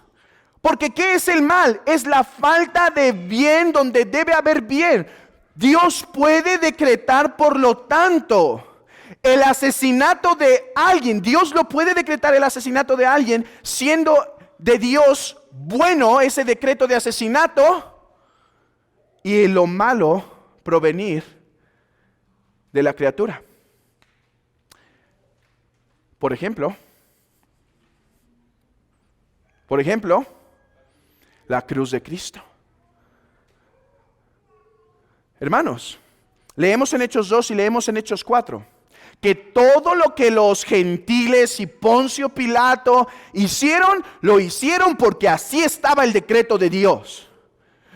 Porque ¿qué es el mal? Es la falta de bien donde debe haber bien. Dios puede decretar, por lo tanto, el asesinato de alguien. Dios lo puede decretar, el asesinato de alguien, siendo de Dios bueno ese decreto de asesinato, y lo malo provenir de la criatura. Por ejemplo, la cruz de Cristo. Hermanos, leemos en Hechos 2 y leemos en Hechos 4 que todo lo que los gentiles y Poncio Pilato hicieron, lo hicieron porque así estaba el decreto de Dios.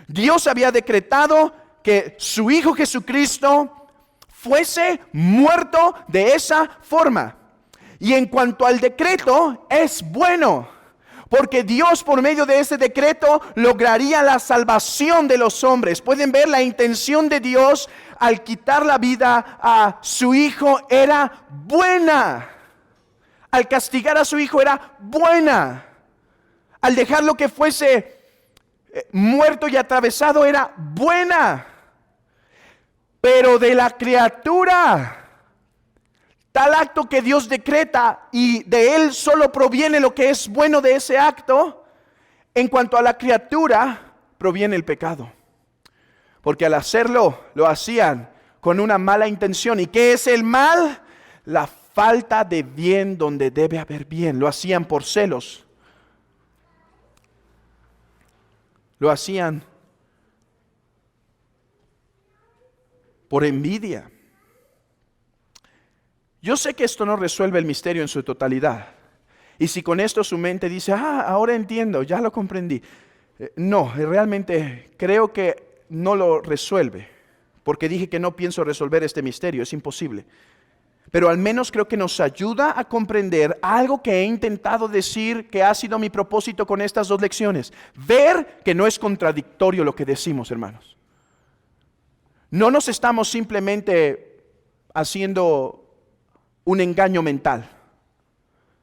Dios había decretado que su Hijo Jesucristo fuese muerto de esa forma. Y en cuanto al decreto, es bueno, porque Dios por medio de ese decreto lograría la salvación de los hombres. Pueden ver la intención de Dios al quitar la vida a su Hijo era buena. Al castigar a su Hijo era buena. Al dejarlo que fuese muerto y atravesado era buena. Pero de la criatura, tal acto que Dios decreta y de Él solo proviene lo que es bueno de ese acto, en cuanto a la criatura, proviene el pecado. Porque al hacerlo, lo hacían con una mala intención. ¿Y qué es el mal? La falta de bien donde debe haber bien. Lo hacían por celos. Lo hacían por envidia. Yo sé que esto no resuelve el misterio en su totalidad. Y si con esto su mente dice, ahora entiendo, ya lo comprendí. No, realmente creo que no lo resuelve. Porque dije que no pienso resolver este misterio, es imposible. Pero al menos creo que nos ayuda a comprender algo que he intentado decir que ha sido mi propósito con estas 2 lecciones. Ver que no es contradictorio lo que decimos, hermanos. No nos estamos simplemente haciendo un engaño mental.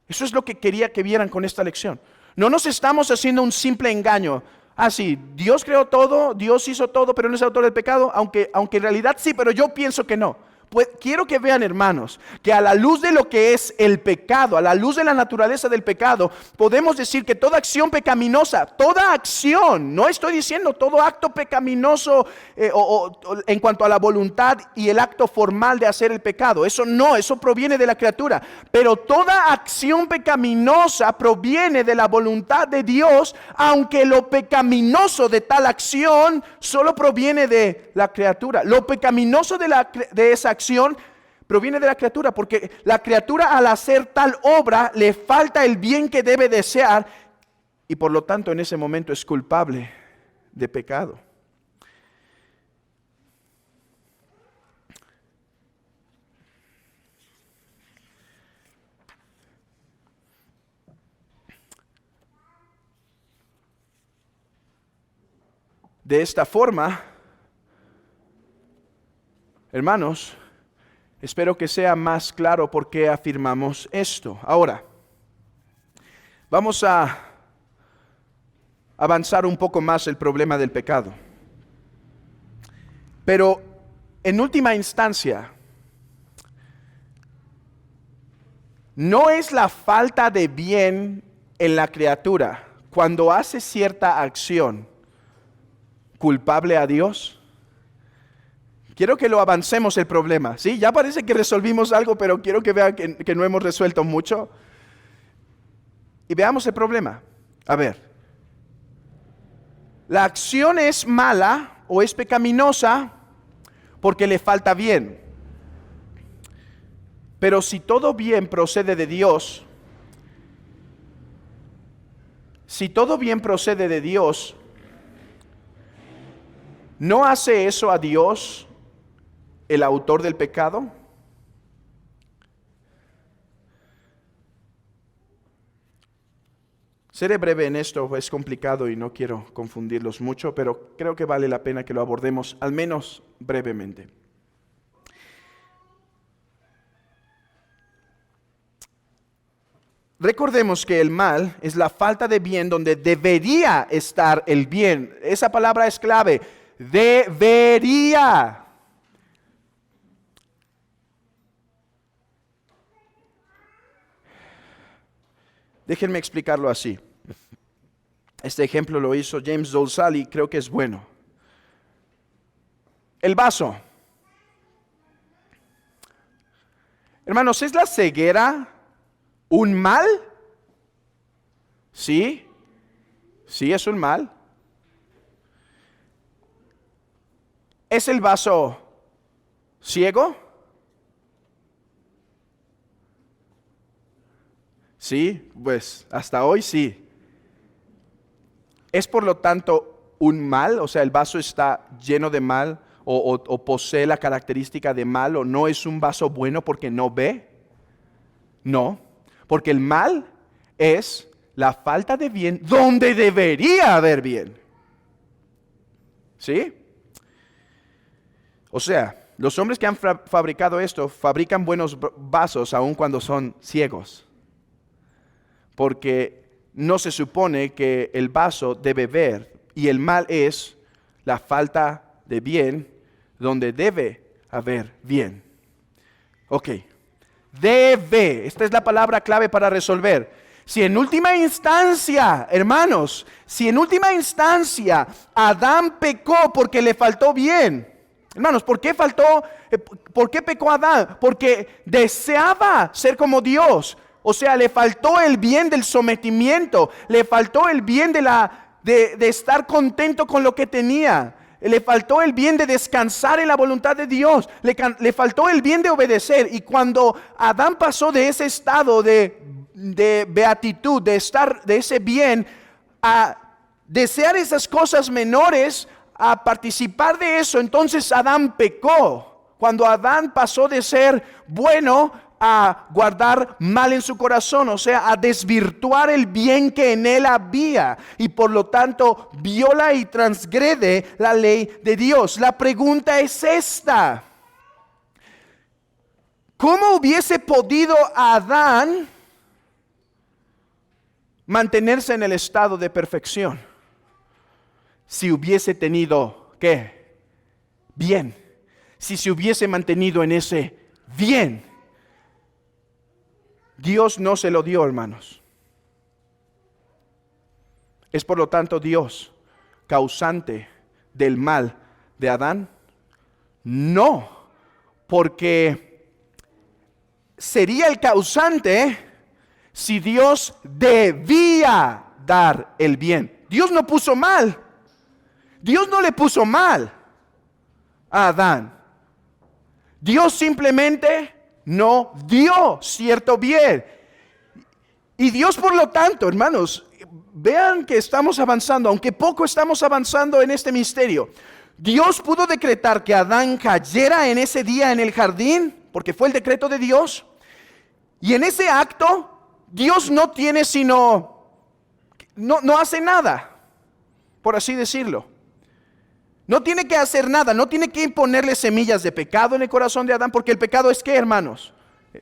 Eso es lo que quería que vieran con esta lección. No nos estamos haciendo un simple engaño. Sí, Dios creó todo, Dios hizo todo, pero no es autor del pecado, aunque en realidad sí, pero yo pienso que no. Pues quiero que vean, hermanos, que a la luz de lo que es el pecado, a la luz de la naturaleza del pecado, podemos decir que toda acción pecaminosa, toda acción, no estoy diciendo todo acto pecaminoso en cuanto a la voluntad y el acto formal de hacer el pecado, eso no, eso proviene de la criatura, pero toda acción pecaminosa proviene de la voluntad de Dios, aunque lo pecaminoso de tal acción solo proviene de la criatura. Lo pecaminoso de esa acción proviene de la criatura, porque la criatura al hacer tal obra le falta el bien que debe desear y por lo tanto en ese momento es culpable de pecado. De esta forma, hermanos, espero que sea más claro por qué afirmamos esto. Ahora, vamos a avanzar un poco más el problema del pecado. Pero en última instancia, no es la falta de bien en la criatura cuando hace cierta acción culpable a Dios. Quiero que lo avancemos el problema, ¿sí? Ya parece que resolvimos algo, pero quiero que vean que no hemos resuelto mucho. Y veamos el problema. A ver, la acción es mala o es pecaminosa porque le falta bien. Pero si todo bien procede de Dios, ¿no hace eso a Dios el autor del pecado? Seré breve en esto, es complicado y no quiero confundirlos mucho, pero creo que vale la pena que lo abordemos al menos brevemente. Recordemos que el mal es la falta de bien donde debería estar el bien. Esa palabra es clave, debería. Déjenme explicarlo así. Este ejemplo lo hizo James Dolezal y creo que es bueno. El vaso. Hermanos, ¿es la ceguera un mal? Sí, sí es un mal. ¿Es el vaso ciego? Sí, pues hasta hoy sí. Es por lo tanto un mal, o sea, el vaso está lleno de mal o posee la característica de mal o no es un vaso bueno porque no ve. No, porque el mal es la falta de bien donde debería haber bien. ¿Sí? O sea, los hombres que han fabricado esto fabrican buenos vasos aun cuando son ciegos. Porque no se supone que el vaso debe ver y el mal es la falta de bien donde debe haber bien. Ok, debe, esta es la palabra clave para resolver. Si en última instancia, hermanos, si en última instancia Adán pecó porque le faltó bien, hermanos, ¿por qué faltó? ¿Por qué pecó Adán? Porque deseaba ser como Dios. O sea, le faltó el bien del sometimiento, le faltó el bien de estar contento con lo que tenía. Le faltó el bien de descansar en la voluntad de Dios. Le faltó el bien de obedecer. Y cuando Adán pasó de ese estado de beatitud, de estar de ese bien, a desear esas cosas menores, a participar de eso, entonces Adán pecó. Cuando Adán pasó de ser bueno a guardar mal en su corazón, o sea, a desvirtuar el bien que en él había y por lo tanto viola y transgrede la ley de Dios. La pregunta es esta: ¿cómo hubiese podido Adán mantenerse en el estado de perfección si hubiese tenido, ¿qué? Bien. Si se hubiese mantenido en ese bien. Dios no se lo dio, hermanos. ¿Es por lo tanto Dios causante del mal de Adán? No, porque sería el causante si Dios debía dar el bien. Dios no puso mal. Dios no le puso mal a Adán. Dios simplemente no dio cierto bien. Y Dios, por lo tanto, hermanos, vean que estamos avanzando, aunque poco estamos avanzando en este misterio. Dios pudo decretar que Adán cayera en ese día en el jardín, porque fue el decreto de Dios. Y en ese acto, Dios no tiene sino, no hace nada, por así decirlo. No tiene que hacer nada, no tiene que imponerle semillas de pecado en el corazón de Adán, porque el pecado es ¿qué, hermanos?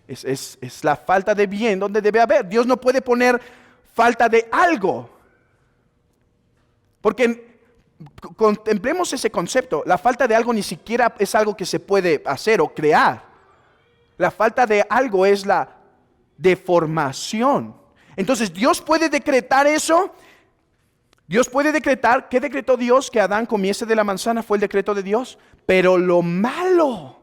Es la falta de bien donde debe haber. Dios no puede poner falta de algo. Porque contemplemos ese concepto. La falta de algo ni siquiera es algo que se puede hacer o crear. La falta de algo es la deformación. Entonces Dios puede decretar eso. Dios puede decretar, ¿qué decretó Dios? Que Adán comiese de la manzana, fue el decreto de Dios. Pero lo malo,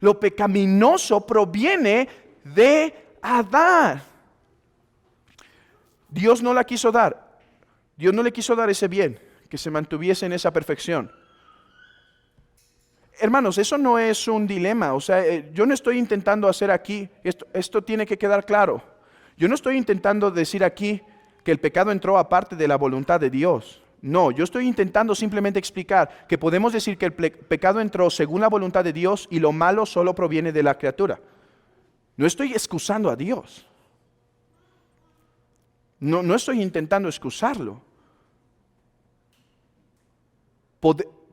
lo pecaminoso proviene de Adán. Dios no la quiso dar. Dios no le quiso dar ese bien, que se mantuviese en esa perfección. Hermanos, eso no es un dilema. O sea, yo no estoy intentando hacer aquí, esto tiene que quedar claro. Yo no estoy intentando decir aquí que el pecado entró aparte de la voluntad de Dios. No, yo estoy intentando simplemente explicar que podemos decir que el pecado entró según la voluntad de Dios y lo malo solo proviene de la criatura. No estoy excusando a Dios. No estoy intentando excusarlo.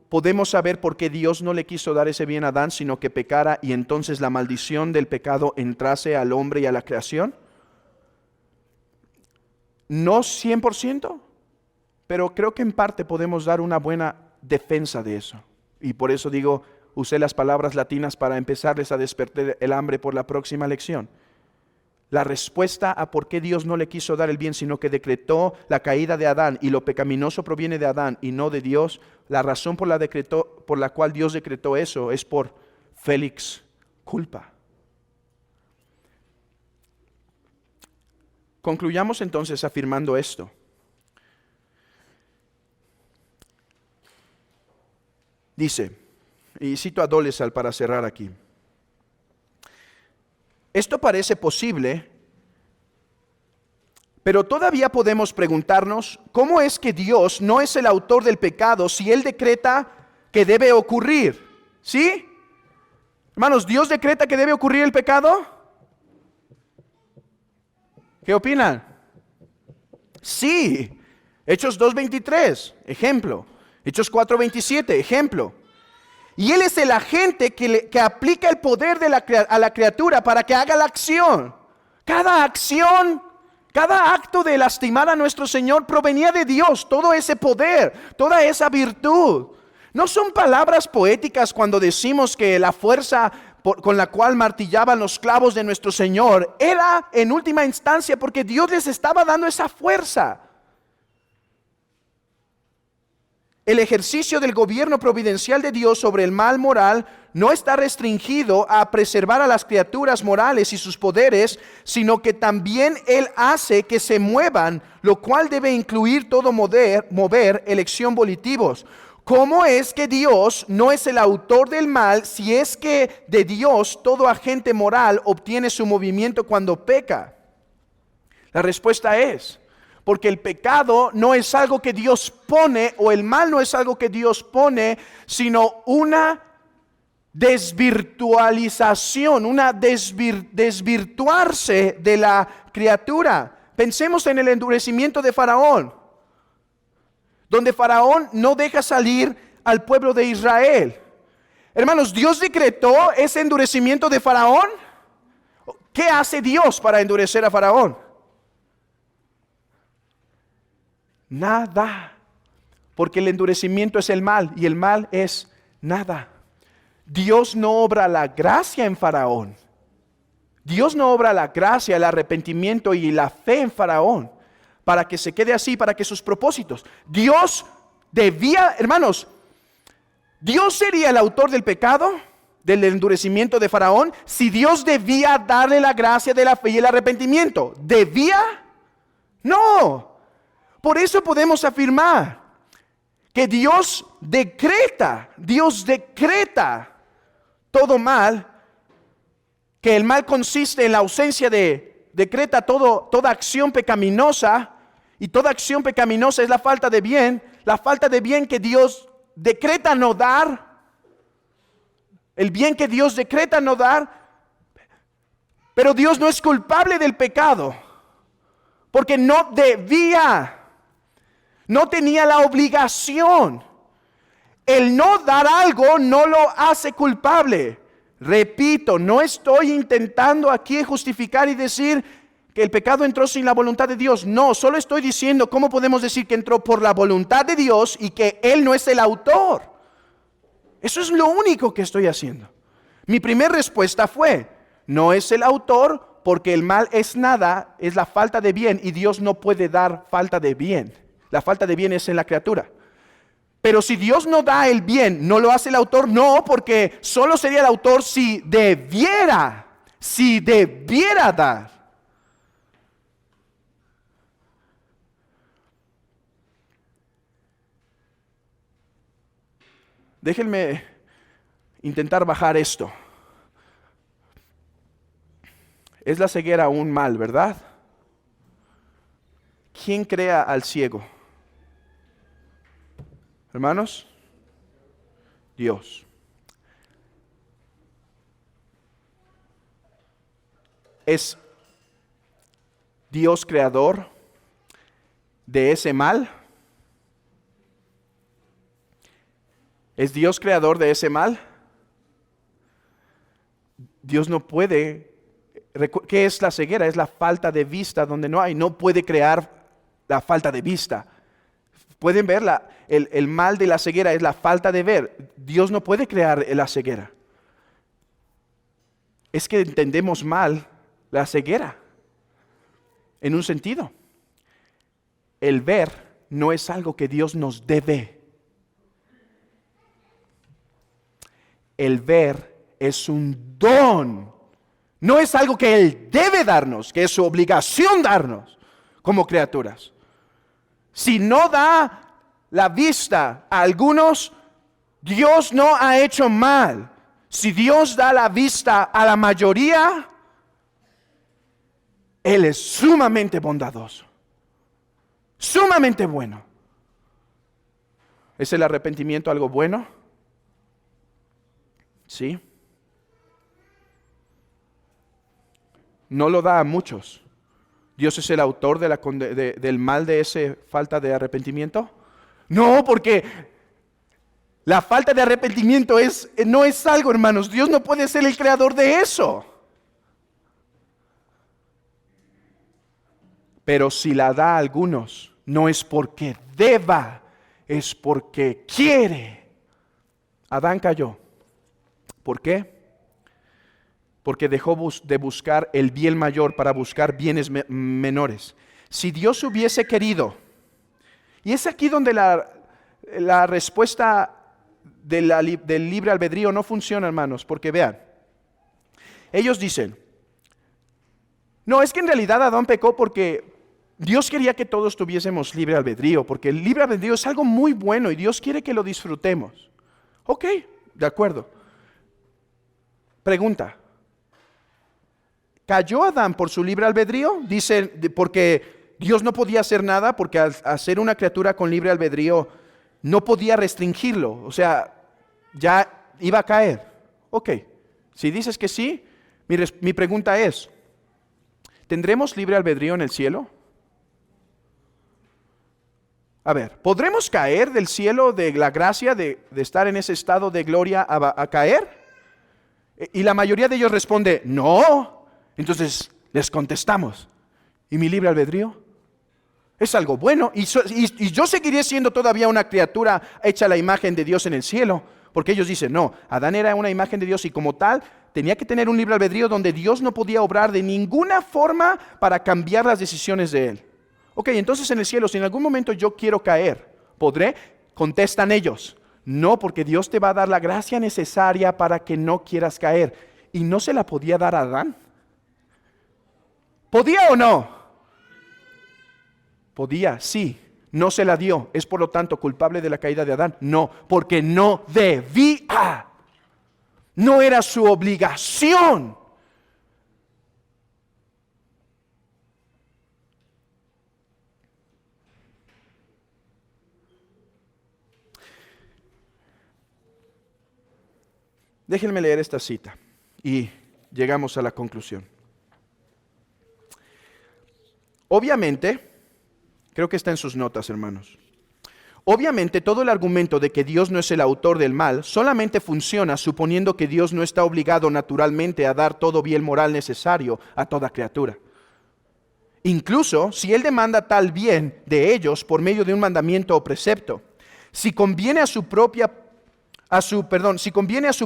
Podemos saber por qué Dios no le quiso dar ese bien a Adán, sino que pecara y entonces la maldición del pecado entrase al hombre y a la creación. No 100%, pero creo que en parte podemos dar una buena defensa de eso. Y por eso digo, usé las palabras latinas para empezarles a despertar el hambre por la próxima lección. La respuesta a por qué Dios no le quiso dar el bien, sino que decretó la caída de Adán y lo pecaminoso proviene de Adán y no de Dios. La razón por la cual Dios decretó eso es por Félix culpa. Concluyamos entonces afirmando esto. Dice, y cito a Dolezal para cerrar aquí. Esto parece posible Pero todavía podemos preguntarnos, ¿cómo es que Dios no es el autor del pecado si Él decreta que debe ocurrir? ¿Sí? Hermanos, ¿Dios decreta que debe ocurrir el pecado? ¿Qué opinan? Sí. Hechos 2:23, ejemplo. Hechos 4:27, ejemplo. Y Él es el agente que aplica el poder a la criatura para que haga la acción. Cada acción, cada acto de lastimar a nuestro Señor provenía de Dios. Todo ese poder, toda esa virtud. No son palabras poéticas cuando decimos que la fuerza con la cual martillaban los clavos de nuestro Señor era en última instancia porque Dios les estaba dando esa fuerza. El ejercicio del gobierno providencial de Dios sobre el mal moral no está restringido a preservar a las criaturas morales y sus poderes, sino que también Él hace que se muevan, lo cual debe incluir todo mover elección volitivos. ¿Cómo es que Dios no es el autor del mal si es que de Dios todo agente moral obtiene su movimiento cuando peca? La respuesta es, porque el pecado no es algo que Dios pone, o el mal no es algo que Dios pone, sino una desvirtualización, desvirtuarse de la criatura. Pensemos en el endurecimiento de Faraón, donde Faraón no deja salir al pueblo de Israel. Hermanos, ¿Dios decretó ese endurecimiento de Faraón? ¿Qué hace Dios para endurecer a Faraón? Nada, porque el endurecimiento es el mal y el mal es nada. Dios no obra la gracia en Faraón. Dios no obra la gracia, el arrepentimiento y la fe en Faraón para que se quede así, para que sus propósitos. Dios debía, hermanos, Dios sería el autor del pecado, del endurecimiento de Faraón, si Dios debía darle la gracia de la fe y el arrepentimiento. ¿Debía? No. Por eso podemos afirmar que Dios decreta todo mal, que el mal consiste en la ausencia decreta toda acción pecaminosa, y toda acción pecaminosa es la falta de bien que Dios decreta no dar, el bien que Dios decreta no dar, pero Dios no es culpable del pecado, porque no debía. No tenía la obligación. El no dar algo no lo hace culpable. Repito, no estoy intentando aquí justificar y decir que el pecado entró sin la voluntad de Dios. No, solo estoy diciendo cómo podemos decir que entró por la voluntad de Dios y que Él no es el autor. Eso es lo único que estoy haciendo. Mi primera respuesta fue, no es el autor porque el mal es nada, es la falta de bien y Dios no puede dar falta de bien. La falta de bien es en la criatura. Pero si Dios no da el bien, ¿no lo hace el autor? No, porque solo sería el autor si debiera dar. Déjenme intentar bajar esto. Es la ceguera un mal, ¿verdad? ¿Quién crea al ciego? Hermanos, Dios. ¿Es Dios creador de ese mal? ¿Es Dios creador de ese mal? Dios no puede. ¿Qué es la ceguera? Es la falta de vista donde no hay. No puede crear la falta de vista. Pueden ver el mal de la ceguera es la falta de ver. Dios no puede crear la ceguera. Es que entendemos mal la ceguera. En un sentido, el ver no es algo que Dios nos debe. El ver es un don. No es algo que Él debe darnos, que es su obligación darnos como criaturas. Si no da la vista a algunos, Dios no ha hecho mal. Si Dios da la vista a la mayoría, Él es sumamente bondadoso. Sumamente bueno. ¿Es el arrepentimiento algo bueno? Sí. No lo da a muchos. ¿Dios es el autor del mal de esa falta de arrepentimiento? No, porque la falta de arrepentimiento no es algo, hermanos. Dios no puede ser el creador de eso. Pero si la da a algunos, no es porque deba, es porque quiere. Adán cayó. ¿Por qué? Porque dejó de buscar el bien mayor para buscar bienes menores. Si Dios hubiese querido, y es aquí donde la respuesta del libre albedrío no funciona, hermanos, porque vean, ellos dicen, no, es que en realidad Adán pecó porque Dios quería que todos tuviésemos libre albedrío, porque el libre albedrío es algo muy bueno y Dios quiere que lo disfrutemos. Ok, de acuerdo. Pregunta. ¿Cayó Adán por su libre albedrío? Dice, porque Dios no podía hacer nada, porque al ser una criatura con libre albedrío no podía restringirlo, o sea, ya iba a caer. Ok, si dices que sí, mi pregunta es, ¿tendremos libre albedrío en el cielo? A ver, ¿podremos caer del cielo de la gracia de estar en ese estado de gloria a caer? Y la mayoría de ellos responde, no. Entonces les contestamos, ¿y mi libre albedrío? Es algo bueno, y yo seguiré siendo todavía una criatura hecha a la imagen de Dios en el cielo, porque ellos dicen, no, Adán era una imagen de Dios y como tal tenía que tener un libre albedrío donde Dios no podía obrar de ninguna forma para cambiar las decisiones de él. Ok, entonces en el cielo, si en algún momento yo quiero caer, ¿podré? Contestan ellos, no, porque Dios te va a dar la gracia necesaria para que no quieras caer. ¿Y no se la podía dar a Adán? ¿Podía o no? Podía, sí. No se la dio. ¿Es por lo tanto culpable de la caída de Adán? No, porque no debía. No era su obligación. Déjenme leer esta cita y llegamos a la conclusión. Obviamente, creo que está en sus notas, hermanos. Obviamente, todo el argumento de que Dios no es el autor del mal solamente funciona suponiendo que Dios no está obligado naturalmente a dar todo bien moral necesario a toda criatura. Incluso si Él demanda tal bien de ellos por medio de un mandamiento o precepto, si conviene a su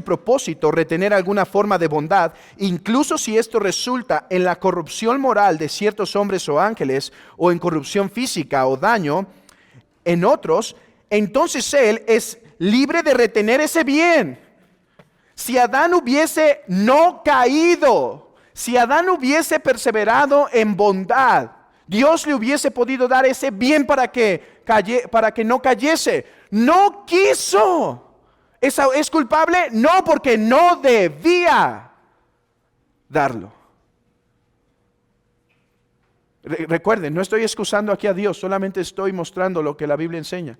propósito retener alguna forma de bondad, incluso si esto resulta en la corrupción moral de ciertos hombres o ángeles, o en corrupción física o daño en otros, entonces Él es libre de retener ese bien. Si Adán hubiese no caído, si Adán hubiese perseverado en bondad, Dios le hubiese podido dar ese bien para que no cayese. No quiso. ¿Es culpable? No, porque no debía darlo. Recuerden, no estoy excusando aquí a Dios, solamente estoy mostrando lo que la Biblia enseña.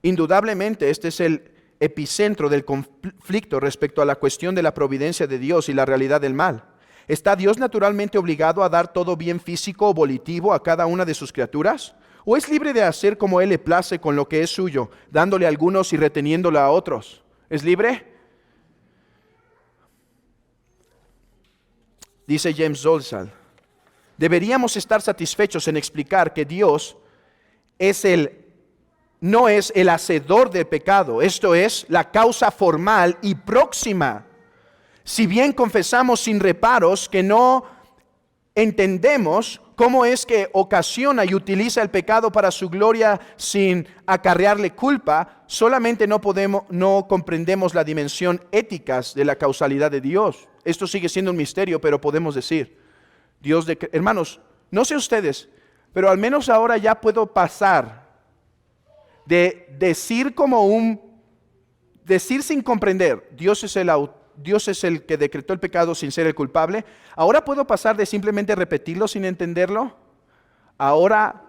Indudablemente, este es el epicentro del conflicto respecto a la cuestión de la providencia de Dios y la realidad del mal. ¿Está Dios naturalmente obligado a dar todo bien físico o volitivo a cada una de sus criaturas? ¿O es libre de hacer como Él le place con lo que es suyo, dándole a algunos y reteniéndolo a otros? ¿Es libre? Dice James Dolezal, deberíamos estar satisfechos en explicar que Dios no es el hacedor del pecado, esto es la causa formal y próxima. Si bien confesamos sin reparos que no entendemos cómo es que ocasiona y utiliza el pecado para su gloria sin acarrearle culpa, solamente no comprendemos la dimensión ética de la causalidad de Dios. Esto sigue siendo un misterio, pero podemos decir, hermanos, no sé ustedes, pero al menos ahora ya puedo pasar de decir sin comprender, Dios es el Dios es el que decretó el pecado sin ser el culpable. Ahora puedo pasar de simplemente repetirlo sin entenderlo. Ahora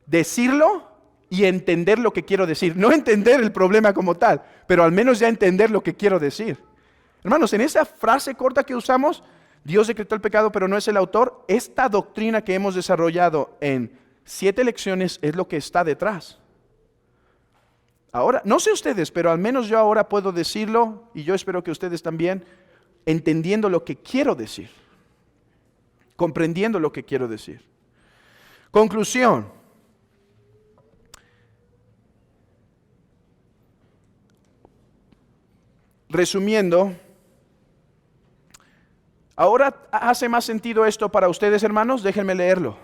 decirlo y entender lo que quiero decir. No entender el problema como tal, pero al menos ya entender lo que quiero decir. Hermanos, en esa frase corta que usamos, Dios decretó el pecado, pero no es el autor. Esta doctrina que hemos desarrollado en 7 lecciones es lo que está detrás. Ahora, no sé ustedes, pero al menos yo ahora puedo decirlo, y yo espero que ustedes también, entendiendo lo que quiero decir, comprendiendo lo que quiero decir. Conclusión. Resumiendo, ahora hace más sentido esto para ustedes, hermanos. Déjenme leerlo.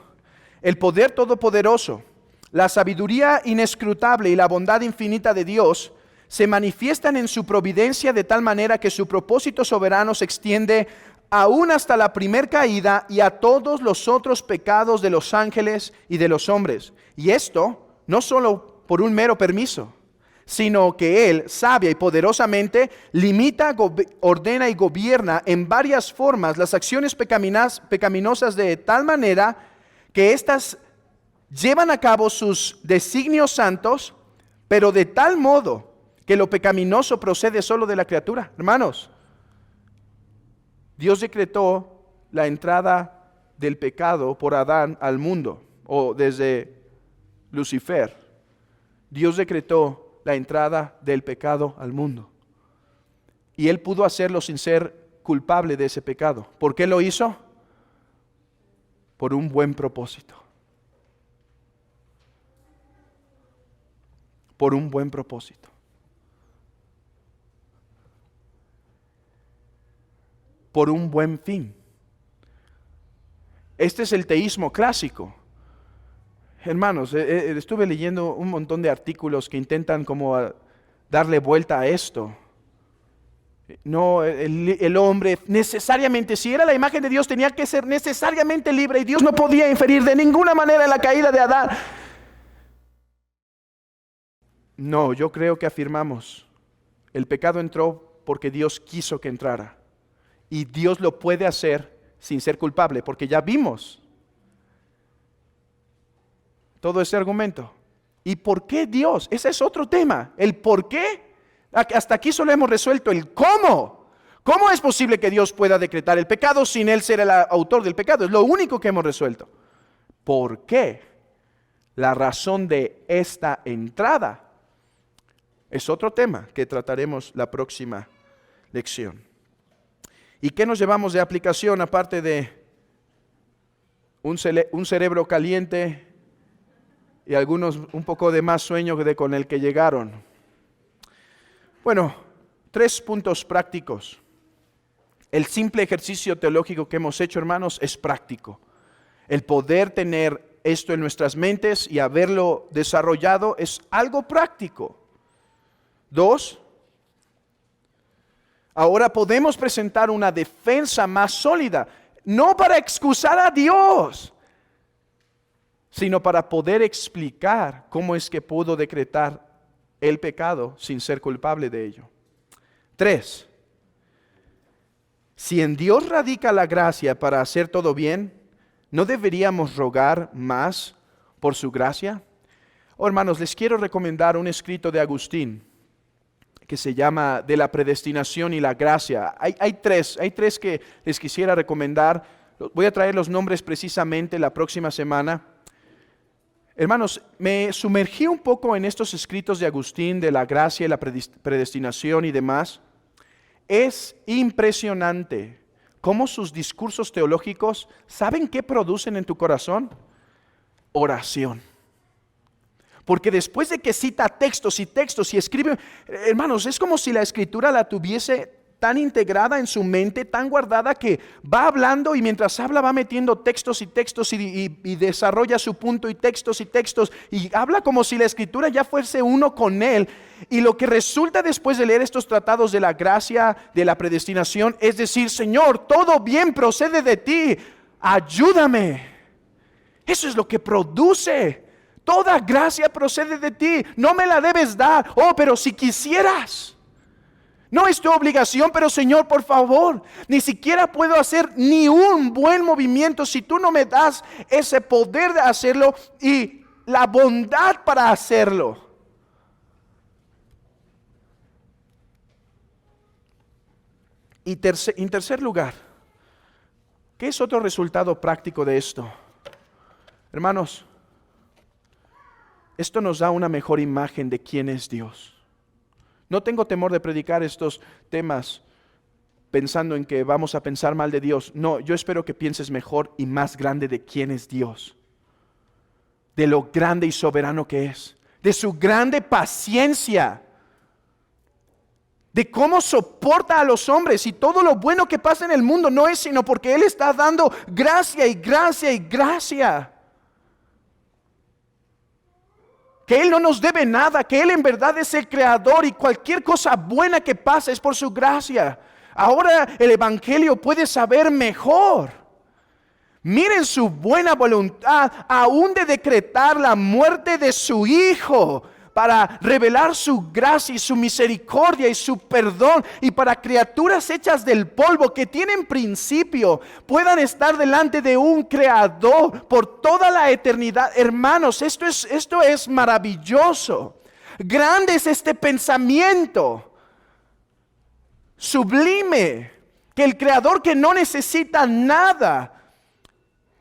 El poder todopoderoso, la sabiduría inescrutable y la bondad infinita de Dios se manifiestan en su providencia de tal manera que su propósito soberano se extiende aún hasta la primer caída y a todos los otros pecados de los ángeles y de los hombres. Y esto no solo por un mero permiso, sino que Él, sabia y poderosamente, limita, ordena y gobierna en varias formas las acciones pecaminosas de tal manera que éstas llevan a cabo sus designios santos, pero de tal modo que lo pecaminoso procede solo de la criatura. Hermanos, Dios decretó la entrada del pecado por Adán al mundo, o desde Lucifer. Dios decretó la entrada del pecado al mundo. Y Él pudo hacerlo sin ser culpable de ese pecado. ¿Por qué lo hizo? Por un buen propósito. Por un buen propósito. Por un buen fin. Este es el teísmo clásico. Hermanos, estuve leyendo un montón de artículos que intentan como darle vuelta a esto. No, el hombre necesariamente, si era la imagen de Dios, tenía que ser necesariamente libre y Dios no podía inferir de ninguna manera en la caída de Adán. No, yo creo que afirmamos, el pecado entró porque Dios quiso que entrara. Y Dios lo puede hacer sin ser culpable, porque ya vimos todo ese argumento. ¿Y por qué Dios? Ese es otro tema. El por qué, hasta aquí solo hemos resuelto el cómo. ¿Cómo es posible que Dios pueda decretar el pecado sin Él ser el autor del pecado? Es lo único que hemos resuelto. ¿Por qué? La razón de esta entrada es otro tema que trataremos la próxima lección. ¿Y qué nos llevamos de aplicación aparte de un cerebro caliente y algunos un poco de más sueño con el que llegaron? Bueno, 3 puntos prácticos. El simple ejercicio teológico que hemos hecho, hermanos, es práctico. El poder tener esto en nuestras mentes y haberlo desarrollado es algo práctico. 2, ahora podemos presentar una defensa más sólida, no para excusar a Dios, sino para poder explicar cómo es que pudo decretar el pecado sin ser culpable de ello. 3, si en Dios radica la gracia para hacer todo bien, ¿no deberíamos rogar más por su gracia? Oh, hermanos, les quiero recomendar un escrito de Agustín que se llama De la predestinación y la gracia. Hay tres que les quisiera recomendar. Voy a traer los nombres precisamente la próxima semana. Hermanos, me sumergí un poco en estos escritos de Agustín de la gracia y la predestinación y demás. Es impresionante cómo sus discursos teológicos, ¿saben qué producen en tu corazón? Oración. Porque después de que cita textos y textos y escribe, hermanos, es como si la escritura la tuviese tan integrada en su mente, tan guardada, que va hablando y mientras habla va metiendo textos y textos y desarrolla su punto y textos y habla como si la escritura ya fuese uno con él. Y lo que resulta después de leer estos tratados de la gracia, de la predestinación, es decir, Señor, todo bien procede de ti, ayúdame. Eso es lo que produce. Toda gracia procede de ti, no me la debes dar. Oh, pero si quisieras. No es tu obligación, pero Señor, por favor, ni siquiera puedo hacer ni un buen movimiento si tú no me das ese poder de hacerlo y la bondad para hacerlo. Y en tercer lugar, ¿qué es otro resultado práctico de esto? Hermanos, esto nos da una mejor imagen de quién es Dios. No tengo temor de predicar estos temas pensando en que vamos a pensar mal de Dios. No, yo espero que pienses mejor y más grande de quién es Dios. De lo grande y soberano que es. De su grande paciencia. De cómo soporta a los hombres y todo lo bueno que pasa en el mundo no es sino porque Él está dando gracia y gracia y gracia. Que Él no nos debe nada, que Él en verdad es el creador y cualquier cosa buena que pasa es por su gracia. Ahora el Evangelio puede saber mejor. Miren su buena voluntad, aún de decretar la muerte de su Hijo, para revelar su gracia y su misericordia y su perdón, y para criaturas hechas del polvo que tienen principio, puedan estar delante de un creador por toda la eternidad. Hermanos, esto es maravilloso. Grande es este pensamiento, sublime, que el creador que no necesita nada,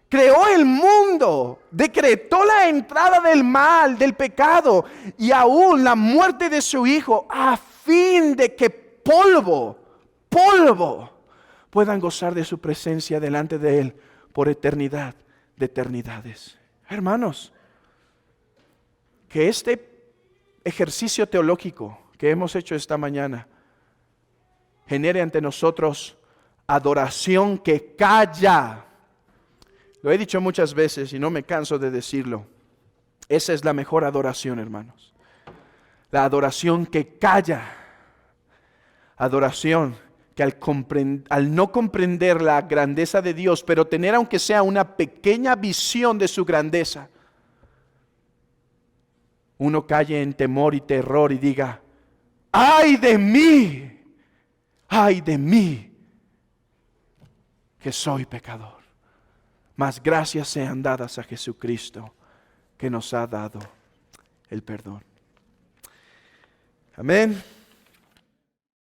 creó el mundo, decretó la entrada del mal, del pecado y aún la muerte de su Hijo a fin de que polvo puedan gozar de su presencia delante de Él por eternidad de eternidades. Hermanos, que este ejercicio teológico que hemos hecho esta mañana genere ante nosotros adoración que calla. Lo he dicho muchas veces y no me canso de decirlo. Esa es la mejor adoración, hermanos. La adoración que calla. Adoración que al no comprender la grandeza de Dios, pero tener aunque sea una pequeña visión de su grandeza, uno calle en temor y terror y diga: ¡ay de mí, que soy pecador! Mas gracias sean dadas a Jesucristo, que nos ha dado el perdón. Amén.